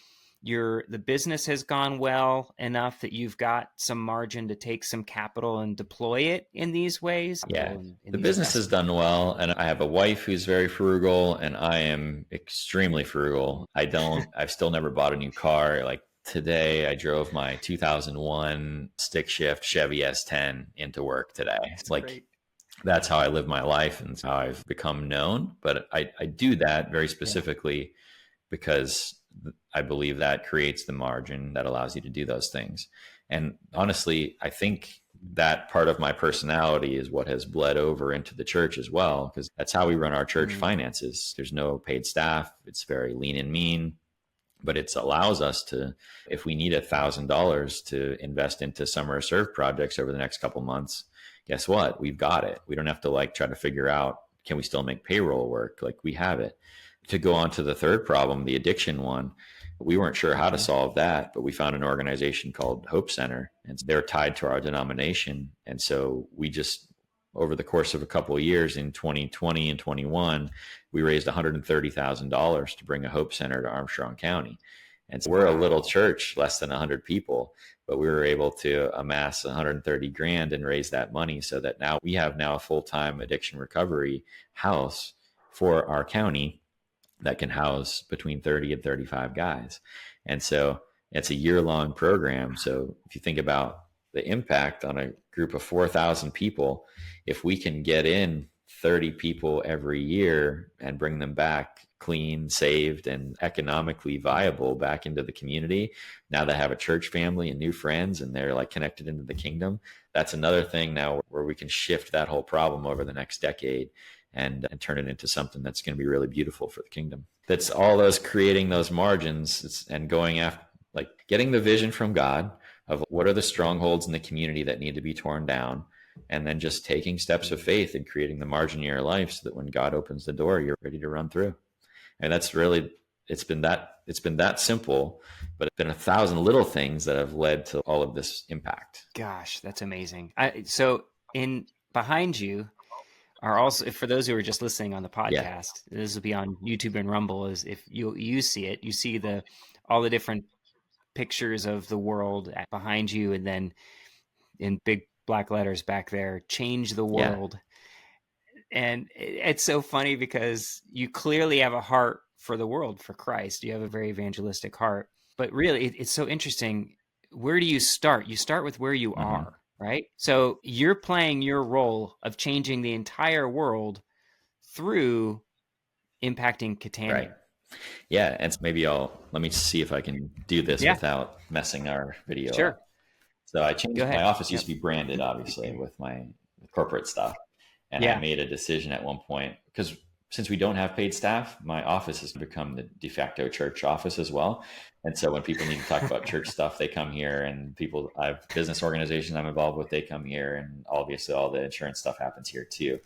the business has gone well enough that you've got some margin to take some capital and deploy it in these ways? Yeah, the business has done well, and I have a wife who's very frugal, and I am extremely frugal. I've still never bought a new car. Like Today, I drove my 2001 stick shift Chevy S10 into work today. That's It's like, great. that's how I live my life and it's how I've become known. But I do that very Yeah. specifically because I believe that creates the margin that allows you to do those things. And honestly, I think that part of my personality is what has bled over into the church as well, because that's how we run our church finances. There's no paid staff. It's very lean and mean, but it allows us to, if we need $1,000 to invest into summer serve projects over the next couple months, guess what? We've got it. We don't have to like try to figure out, can we still make payroll work? Like, we have it. To go on to the third problem, the addiction one, we weren't sure how to solve that, but we found an organization called Hope Center, and they're tied to our denomination. And so we just, over the course of a couple of years in 2020 and 21, we raised $130,000 to bring a Hope Center to Armstrong County. And so we're a little church, less than 100 people, but we were able to amass 130 grand and raise that money so that now we have a full-time addiction recovery house for our county that can house between 30 and 35 guys. And so it's a year-long program. So if you think about the impact on a group of 4,000 people, if we can get in 30 people every year and bring them back clean, saved, and economically viable back into the community, now they have a church family and new friends and they're like connected into the kingdom. That's another thing now where we can shift that whole problem over the next decade and turn it into something that's going to be really beautiful for the kingdom. That's all those creating those margins and going after, like, getting the vision from God of what are the strongholds in the community that need to be torn down, and then just taking steps of faith and creating the margin in your life so that when God opens the door, you're ready to run through. And that's really, it's been that simple, but it's been 1,000 little things that have led to all of this impact. Gosh, that's amazing. So in behind you are also, for those who are just listening on the podcast, this will be on YouTube and Rumble, is if you see it, you see all the different pictures of the world behind you, and then in big black letters back there, change the world. And it's so funny because you clearly have a heart for the world, for Christ. You have a very evangelistic heart, but really it's so interesting. Where do you start? You start with where you are, right? So you're playing your role of changing the entire world through impacting Catania. Right. Yeah. And maybe let me see if I can do this without messing our video up. So I changed, my office used to be branded, obviously, with my corporate stuff. And I made a decision at one point, because since we don't have paid staff, my office has become the de facto church office as well. And so when people need to talk about church stuff, they come here, and I have business organizations I'm involved with, they come here, and obviously all the insurance stuff happens here too.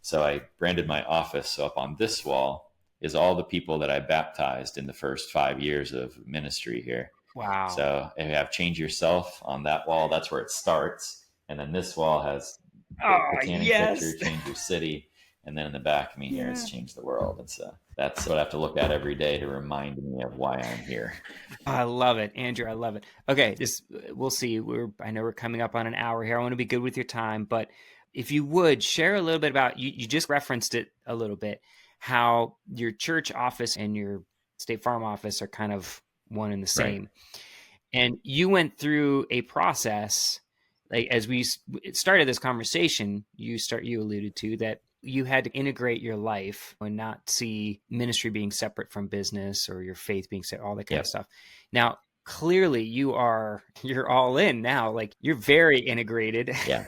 So I branded my office. So up on this wall is all the people that I baptized in the first 5 years of ministry here. Wow. So if you have Change Yourself on that wall, that's where it starts. And then this wall has the tanning picture, Change Your City. And then in the back of me here is Change the World. And so that's what I have to look at every day to remind me of why I'm here. I love it, Andrew. I love it. Okay, we'll see. I know we're coming up on an hour here. I want to be good with your time, but if you would share a little bit about, you just referenced it a little bit, how your church office and your State Farm office are kind of one and the same. Right. And you went through a process, like as we started this conversation, you alluded to that you had to integrate your life and not see ministry being separate from business or your faith being separate, all that kind of stuff. Now, clearly you're all in now, like you're very integrated. Yeah.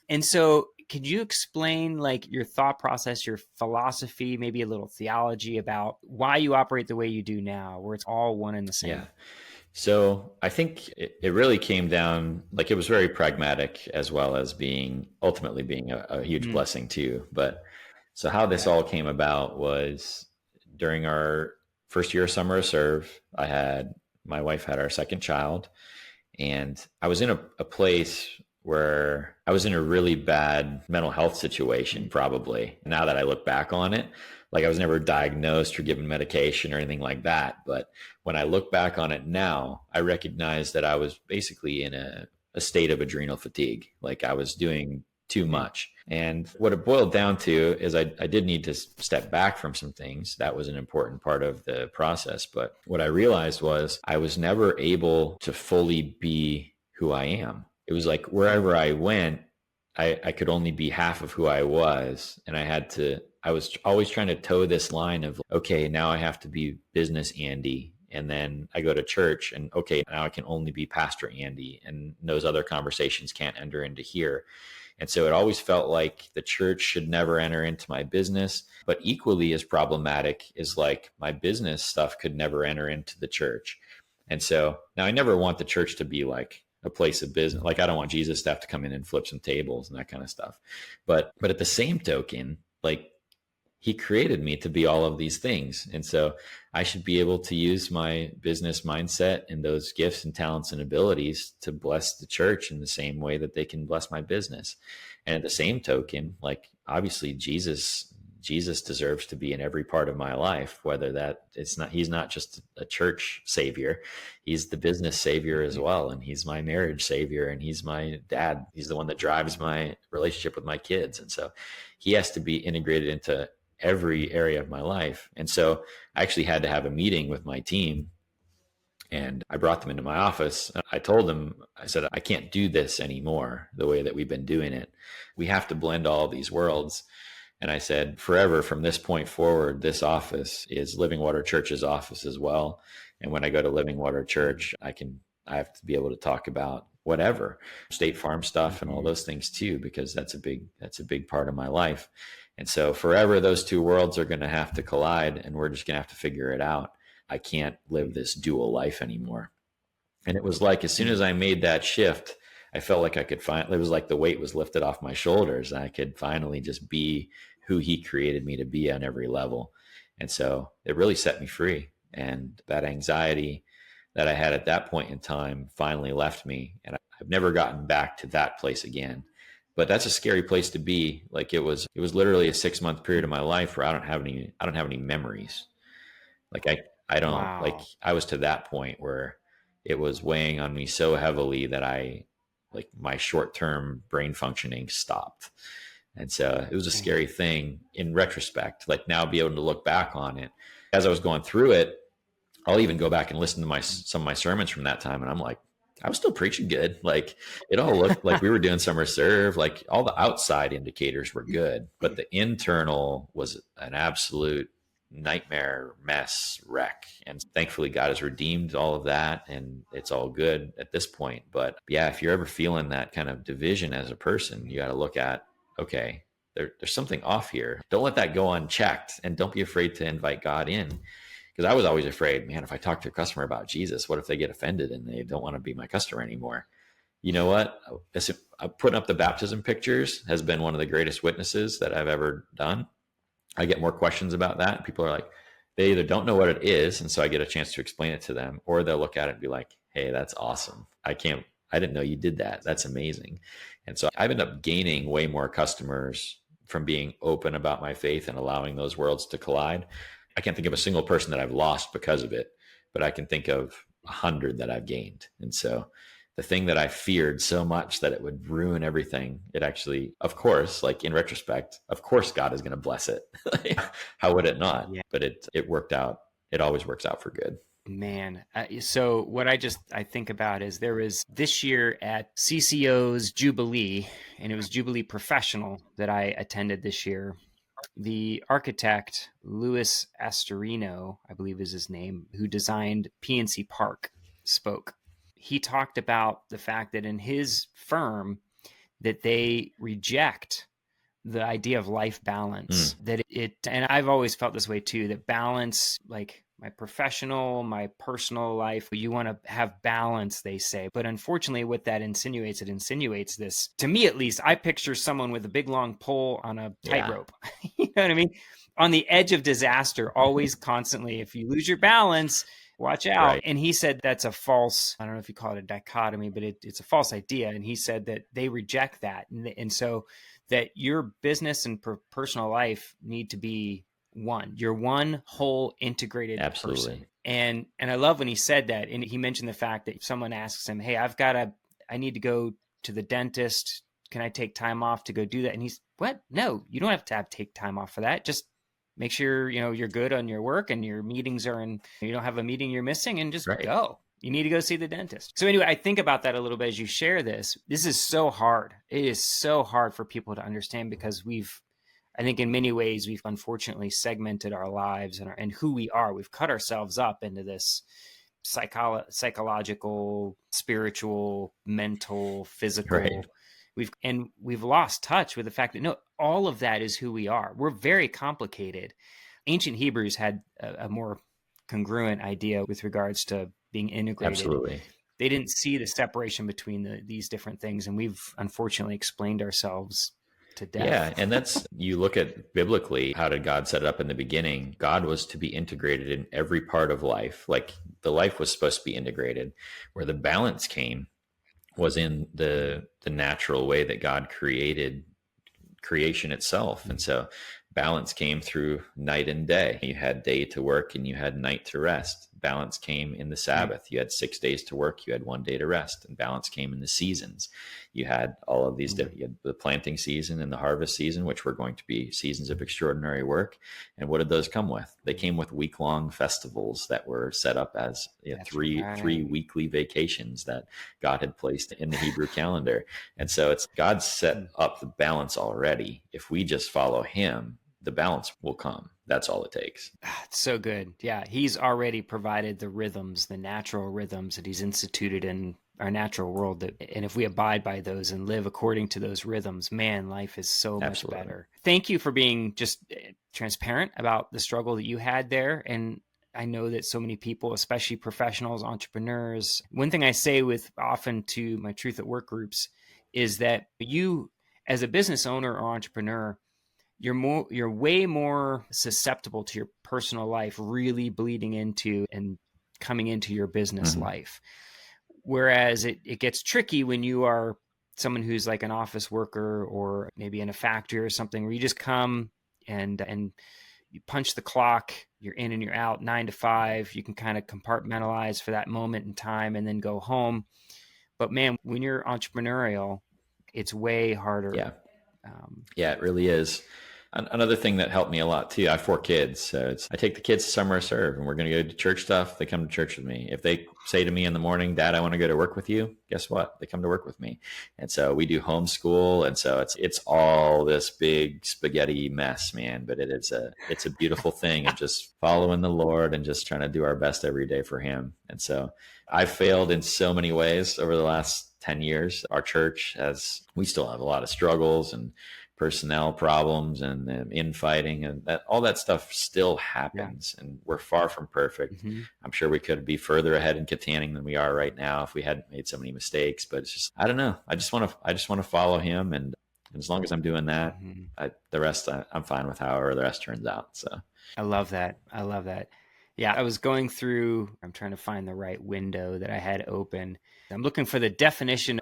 And so could you explain like your thought process, your philosophy, maybe a little theology about why you operate the way you do now, where it's all one and the same? Yeah. So I think it really came down, like it was very pragmatic as well as ultimately being a huge blessing too. But so how this all came about was during our first year of summer of serve, my wife had our second child, and I was in a place where I was in a really bad mental health situation, probably. Now that I look back on it, like I was never diagnosed or given medication or anything like that. But when I look back on it now, I recognize that I was basically in a state of adrenal fatigue. Like I was doing too much. And what it boiled down to is I did need to step back from some things. That was an important part of the process. But what I realized was I was never able to fully be who I am. It was like wherever I went, I could only be half of who I was. And I was always trying to toe this line of, okay, now I have to be business Andy. And then I go to church and okay, now I can only be Pastor Andy, and those other conversations can't enter into here. And so it always felt like the church should never enter into my business, but equally as problematic is like my business stuff could never enter into the church. And so now I never want the church to be like a place of business. Like I don't want Jesus to have to come in and flip some tables and that kind of stuff. But at the same token, like he created me to be all of these things. And so I should be able to use my business mindset and those gifts and talents and abilities to bless the church in the same way that they can bless my business. And at the same token, like obviously Jesus deserves to be in every part of my life, whether he's not just a church savior, he's the business savior as well. And he's my marriage savior, and he's my dad. He's the one that drives my relationship with my kids. And so he has to be integrated into every area of my life. And so I actually had to have a meeting with my team, and I brought them into my office. I told them, I said, I can't do this anymore the way that we've been doing it. We have to blend all these worlds. And I said, forever from this point forward, this office is Living Water Church's office as well. And when I go to Living Water Church, I have to be able to talk about whatever State Farm stuff and all those things too, because that's a big part of my life. And so forever, those two worlds are going to have to collide, and we're just going to have to figure it out. I can't live this dual life anymore. And it was like, as soon as I made that shift, I felt like it was like the weight was lifted off my shoulders. I could finally just be who he created me to be on every level. And so it really set me free. And that anxiety that I had at that point in time finally left me. And I've never gotten back to that place again. But that's a scary place to be. Like it was literally a 6-month period of my life where I don't have any memories. Like I don't, Wow. like I was to that point where it was weighing on me so heavily that my short-term brain functioning stopped. And so it was a scary thing in retrospect, like now be able to look back on it. As I was going through it, I'll even go back and listen to some of my sermons from that time. And I'm like, I was still preaching good. Like it all looked like we were doing summer serve, like all the outside indicators were good, but the internal was an absolute nightmare, mess, wreck. And thankfully God has redeemed all of that, and it's all good at this point. But yeah, if you're ever feeling that kind of division as a person, you got to look at, okay, there's something off here. Don't let that go unchecked, and don't be afraid to invite God in. Because I was always afraid, man, if I talk to a customer about Jesus, what if they get offended and they don't want to be my customer anymore? You know what? Putting up the baptism pictures has been one of the greatest witnesses that I've ever done. I get more questions about that. People are like, they either don't know what it is, and so I get a chance to explain it to them, or they'll look at it and be like, hey, that's awesome. I didn't know you did that. That's amazing. And so I've ended up gaining way more customers from being open about my faith and allowing those worlds to collide. I can't think of a single person that I've lost because of it, but I can think of 100 that I've gained. And so the thing that I feared so much that it would ruin everything, it actually, of course, like in retrospect, of course, God is going to bless it. How would it not? Yeah. But it worked out. It always works out for good. Man. So what I think about is there was this year at CCO's Jubilee, and it was Jubilee Professional that I attended this year. The architect, Louis Astorino, I believe is his name, who designed PNC Park, spoke. He talked about the fact that in his firm that they reject the idea of life balance, and I've always felt this way too, that balance, like my professional, my personal life, you want to have balance, they say. But unfortunately, what that insinuates, it insinuates this, to me at least, I picture someone with a big long pole on a tightrope. You know what I mean? On the edge of disaster, always constantly, if you lose your balance, watch out. Right. And he said that's a false, I don't know if you call it a dichotomy, but it's a false idea. And he said that they reject that. And so that your business and personal life need to be one. You're one whole integrated person. And I love when he said that. And he mentioned the fact that if someone asks him, hey, I need to go to the dentist can I take time off to go do that? And he's, what? No, you don't have to take time off for that. Just make sure, you're good on your work and your meetings are you don't have a meeting you're missing, and just Right. go. You need to go see the dentist. So anyway, I think about that a little bit as you share this. This is so hard. It is so hard for people to understand, because I think in many ways, we've unfortunately segmented our lives and who we are. We've cut ourselves up into this psychological, spiritual, mental, physical. Right. We've lost touch with the fact that no, all of that is who we are. We're very complicated. Ancient Hebrews had a more congruent idea with regards to being integrated. Absolutely. They didn't see the separation between these different things, and we've unfortunately explained ourselves to death. Yeah. And you look at biblically, how did God set it up in the beginning? God was to be integrated in every part of life. Like the life was supposed to be integrated. Where the balance came was in the natural way that God created creation itself. And so balance came through night and day. You had day to work and you had night to rest. Balance came in the Sabbath. You had 6 days to work, you had 1 day to rest. And balance came in the seasons. You had all of these different, you had the planting season and the harvest season, which were going to be seasons of extraordinary work. And what did those come with? They came with week-long festivals that were set up as three weekly vacations that God had placed in the Hebrew calendar. And so it's God set up the balance already. If we just follow him, the balance will come. That's all it takes. It's so good. Yeah. He's already provided the rhythms, the natural rhythms that he's instituted in our natural world. And if we abide by those and live according to those rhythms, man, life is so much better. Thank you for being just transparent about the struggle that you had there. And I know that so many people, especially professionals, entrepreneurs, one thing I say often to my Truth at Work groups is that you, as a business owner or entrepreneur, you're way more susceptible to your personal life really bleeding into and coming into your business life. Whereas it gets tricky when you are someone who's like an office worker or maybe in a factory or something, where you just come and you punch the clock, you're in and you're out 9 to 5. You can kind of compartmentalize for that moment in time and then go home. But man, when you're entrepreneurial, it's way harder. Yeah. Yeah, it really is. Another thing that helped me a lot too, I have 4 kids. So I take the kids to Summer Serve and we're going to go to church stuff. They come to church with me. If they say to me in the morning, Dad, I want to go to work with you, guess what? They come to work with me. And so we do homeschool. And so it's all this big spaghetti mess, man. But it's a beautiful thing of just following the Lord and just trying to do our best every day for him. And so I've failed in so many ways over the last 10 years. Our church we still have a lot of struggles and personnel problems and infighting, and all that stuff still happens. And we're far from perfect. I'm sure we could be further ahead in Katanning than we are right now if we hadn't made so many mistakes. But it's just, I don't know. I just want to follow him, and as long as I'm doing that, the rest I'm fine with however the rest turns out. So I love that. Yeah, I was going through, I'm trying to find the right window that I had open. I'm looking for the definition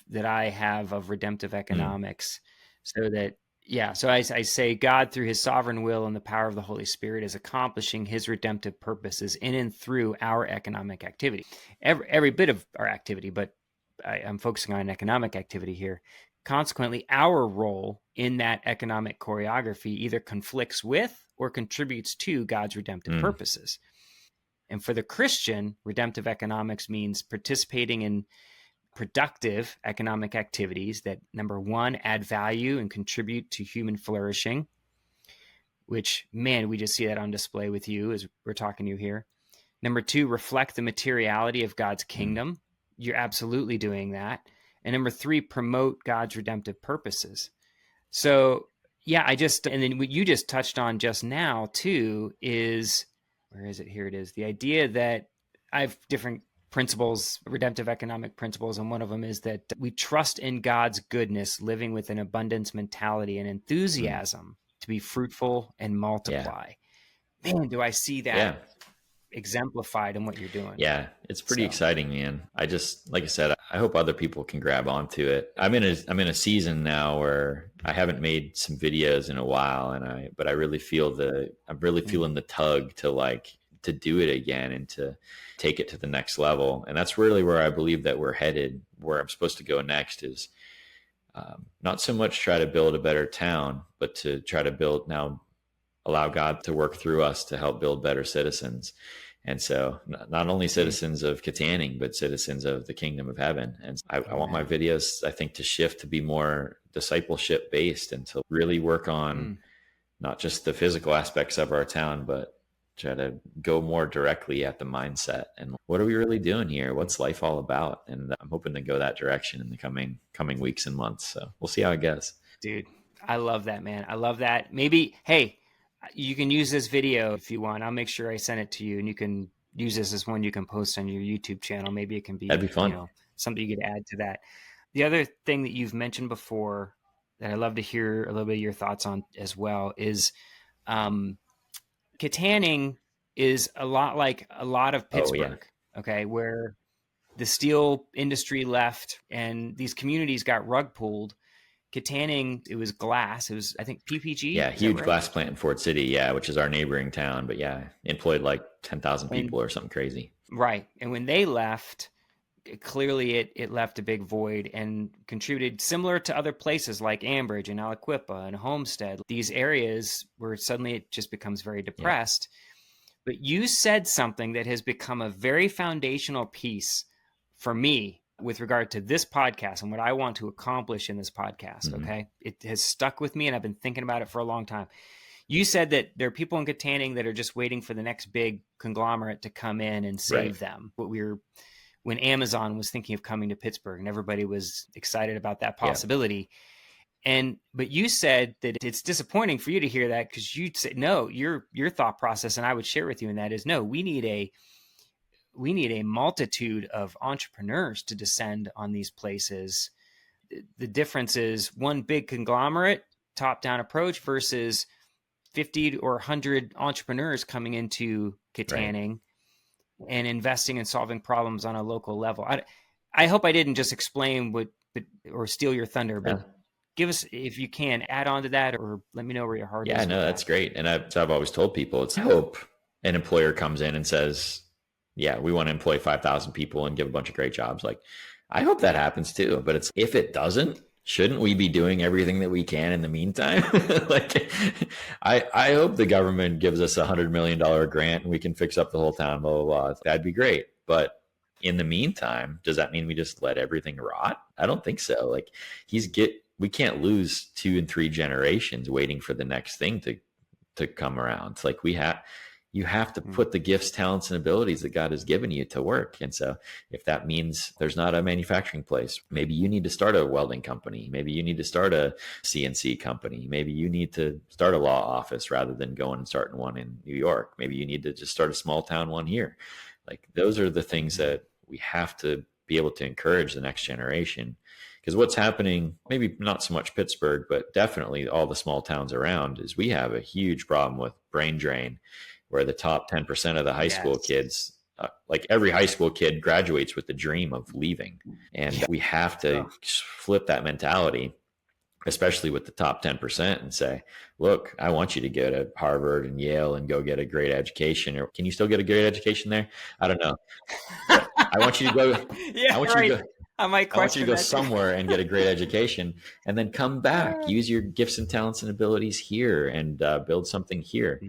that I have of redemptive economics. So I say God, through his sovereign will and the power of the Holy Spirit, is accomplishing his redemptive purposes in and through our economic activity. Every bit of our activity, but I'm focusing on economic activity here. Consequently, our role in that economic choreography either conflicts with or contributes to God's redemptive purposes. And for the Christian, redemptive economics means participating in productive economic activities that, number one, add value and contribute to human flourishing, which, man, we just see that on display with you as we're talking to you here. Number two, reflect the materiality of God's kingdom. You're absolutely doing that. And number three, promote God's redemptive purposes. So yeah, and then what you just touched on just now too is, where is it? Here it is. The idea that I have different principles, redemptive economic principles. And one of them is that we trust in God's goodness, living with an abundance mentality and enthusiasm to be fruitful and multiply. Yeah. Man, do I see that exemplified in what you're doing. Yeah, it's pretty exciting, man. Like I said, I hope other people can grab onto it. I'm in a season now where I haven't made some videos in a while, but I really feel I'm really feeling the tug to do it again and to take it to the next level. And that's really where I believe that we're headed. Where I'm supposed to go next is not so much try to build a better town, but to try to allow God to work through us to help build better citizens. And so not only citizens of Katanning, but citizens of the kingdom of heaven. And I want my videos, I think, to shift to be more discipleship based and to really work on not just the physical aspects of our town, but try to go more directly at the mindset and what are we really doing here? What's life all about? And I'm hoping to go that direction in the coming weeks and months. So we'll see how it goes. Dude, I love that, man. I love that. Maybe, hey, you can use this video if you want. I'll make sure I send it to you, and you can use this as one you can post on your YouTube channel. Maybe it can be, That'd be fun. Something you could add to that. The other thing that you've mentioned before that I'd love to hear a little bit of your thoughts on as well is Katanning is a lot like a lot of Pittsburgh, okay, where the steel industry left and these communities got rug pulled. Katanning, it was glass. It was, I think, PPG. Yeah, huge glass plant in Fort City, which is our neighboring town. But employed like 10,000 people or something crazy. Right. And when they left, clearly it left a big void and contributed similar to other places like Ambridge and Aliquippa and Homestead, these areas where suddenly it just becomes very depressed. But you said something that has become a very foundational piece for me with regard to this podcast and what I want to accomplish in this podcast. Okay. It has stuck with me and I've been thinking about it for a long time. You said that there are people in Katanning that are just waiting for the next big conglomerate to come in and save them. When Amazon was thinking of coming to Pittsburgh and everybody was excited about that possibility. But you said that it's disappointing for you to hear that because you said, no, your thought process, and I would share with you in that is, no, we need a multitude of entrepreneurs to descend on these places. The difference is one big conglomerate top-down approach versus 50 or 100 entrepreneurs coming into Katanning and investing and solving problems on a local level. I hope I didn't just explain or steal your thunder, but give us, if you can, add on to that or let me know where your heart is. Yeah, no, that's great. And I've always told people, I hope an employer comes in and says, we want to employ 5,000 people and give a bunch of great jobs. Like, I hope that happens too. But if it doesn't, shouldn't we be doing everything that we can in the meantime? I hope the government gives us $100 million grant and we can fix up the whole town, blah, blah, blah. That'd be great. But in the meantime, does that mean we just let everything rot? I don't think so. We can't lose 2 and 3 generations waiting for the next thing to come around. It's like you have to put the gifts, talents, and abilities that God has given you to work. And so if that means there's not a manufacturing place, maybe you need to start a welding company. Maybe you need to start a CNC company. Maybe you need to start a law office rather than going and starting one in New York. Maybe you need to just start a small town one here. Like, those are the things that we have to be able to encourage the next generation. Because what's happening, maybe not so much Pittsburgh, but definitely all the small towns around, is we have a huge problem with brain drain, where the top 10% of the high school kids, like every high school kid graduates with the dream of leaving. And we have to flip that mentality, especially with the top 10%, and say, look, I want you to go to Harvard and Yale and go get a great education. Or can you still get a great education there? I don't know. I want you to go. I want you to go somewhere and get a great education and then come back, use your gifts and talents and abilities here and build something here.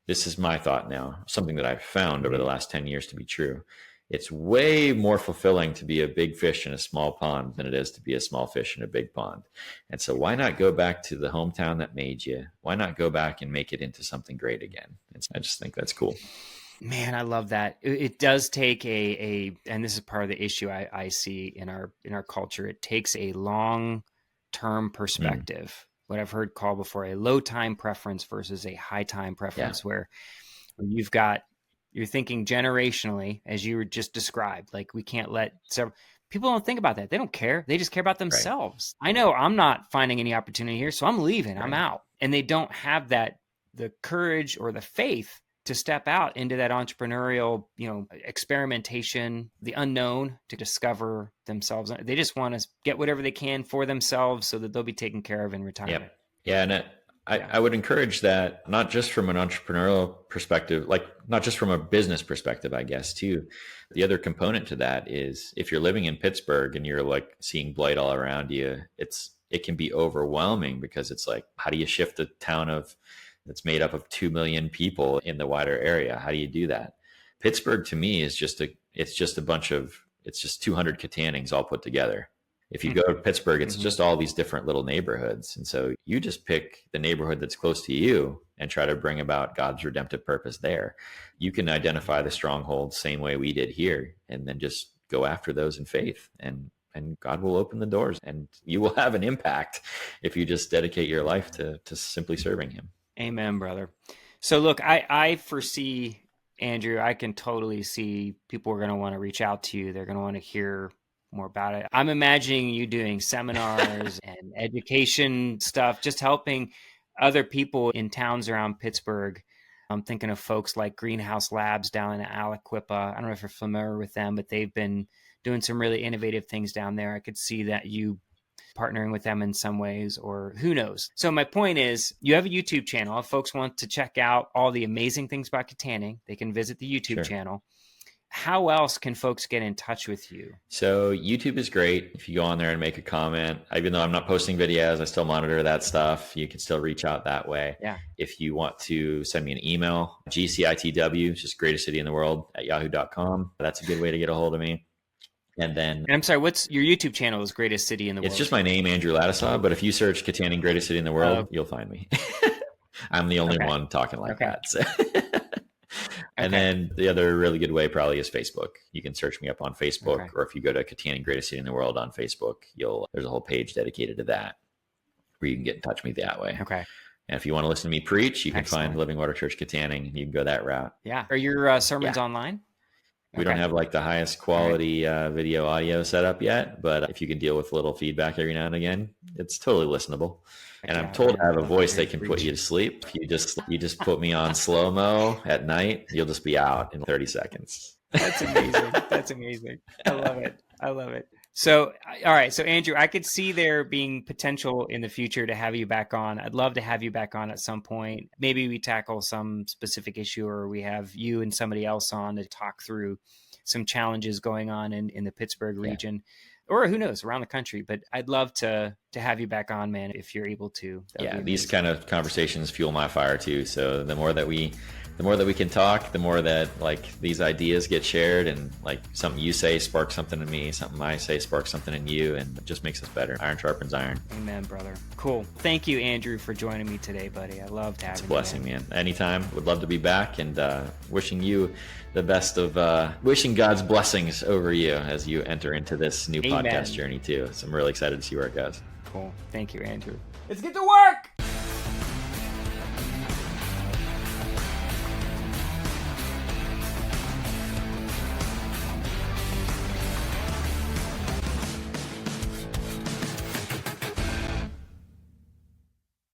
This is my thought now, something that I've found over the last 10 years to be true. It's way more fulfilling to be a big fish in a small pond than it is to be a small fish in a big pond. And so why not go back to the hometown that made you? Why not go back and make it into something great again? I just think that's cool. Man, I love that. It does take and this is part of the issue I see in our culture. It takes a long-term perspective. What I've heard called before a low time preference versus a high time preference, where you're thinking generationally, as you were just described. Like, we can't let people don't think about that. They don't care. They just care about themselves. Right. I know I'm not finding any opportunity here, so I'm leaving. Right. I'm out. And they don't have the courage or the faith to step out into that entrepreneurial, experimentation, the unknown, to discover themselves. They just want to get whatever they can for themselves so that they'll be taken care of in retirement. Yeah. And I would encourage that, not just from an entrepreneurial perspective, like not just from a business perspective, I guess, too. The other component to that is if you're living in Pittsburgh and you're like seeing blight all around you, it can be overwhelming, because it's like, how do you shift a town that's made up of 2 million people in the wider area? How do you do that? Pittsburgh to me is just 200 Katanings all put together. If you go to Pittsburgh, it's just all these different little neighborhoods. And so you just pick the neighborhood that's close to you and try to bring about God's redemptive purpose there. You can identify the strongholds same way we did here, and then just go after those in faith, and God will open the doors, and you will have an impact if you just dedicate your life to simply serving him. Amen, brother. So look, I foresee, Andrew, I can totally see people are going to want to reach out to you. They're going to want to hear more about it. I'm imagining you doing seminars and education stuff, just helping other people in towns around Pittsburgh. I'm thinking of folks like Greenhouse Labs down in Aliquippa. I don't know if you're familiar with them, but they've been doing some really innovative things down there. I could see that you partnering with them in some ways, or who knows. So my point is, you have a YouTube channel. If folks want to check out all the amazing things about Katanning, they can visit the YouTube channel. How else can folks get in touch with you? So YouTube is great. If you go on there and make a comment, even though I'm not posting videos, I still monitor that stuff. You can still reach out that way. Yeah. If you want to send me an email, GCITW, it's just greatest city in the world at yahoo.com. That's a good way to get a hold of me. And I'm sorry, what's your YouTube channel is Greatest City in the World? It's just my name, Andrew Ladouceur, but if you search Katanning Greatest City in the World, you'll find me. I'm the only one talking like that. So. And then the other really good way probably is Facebook. You can search me up on Facebook, or if you go to Katanning Greatest City in the World on Facebook, there's a whole page dedicated to that where you can get in touch with me that way. Okay. And if you want to listen to me preach, you can find Living Water Church Katanning, and you can go that route. Yeah. Are your sermons online? We don't have like the highest quality video audio set up yet, but if you can deal with a little feedback every now and again, it's totally listenable. And I'm told I have a voice that can put you to sleep. If you just put me on slow-mo at night, you'll just be out in 30 seconds. That's amazing. That's amazing. I love it. I love it. So, all right. So Andrew, I could see there being potential in the future to have you back on. I'd love to have you back on at some point. Maybe we tackle some specific issue, or we have you and somebody else on to talk through some challenges going on in the Pittsburgh region, or who knows, around the country. But I'd love to have you back on, man, if you're able to. These kind of conversations fuel my fire too. So the more that we can talk, the more that like these ideas get shared, and like something you say sparks something in me, something I say sparks something in you, and it just makes us better. Iron sharpens iron. Amen, brother. Cool. Thank you, Andrew, for joining me today, buddy. I loved having you. It's a blessing, man. Anytime. Would love to be back, and wishing you the best of wishing God's blessings over you as you enter into this new podcast journey too. So I'm really excited to see where it goes. Cool. Thank you, Andrew. Let's get to work.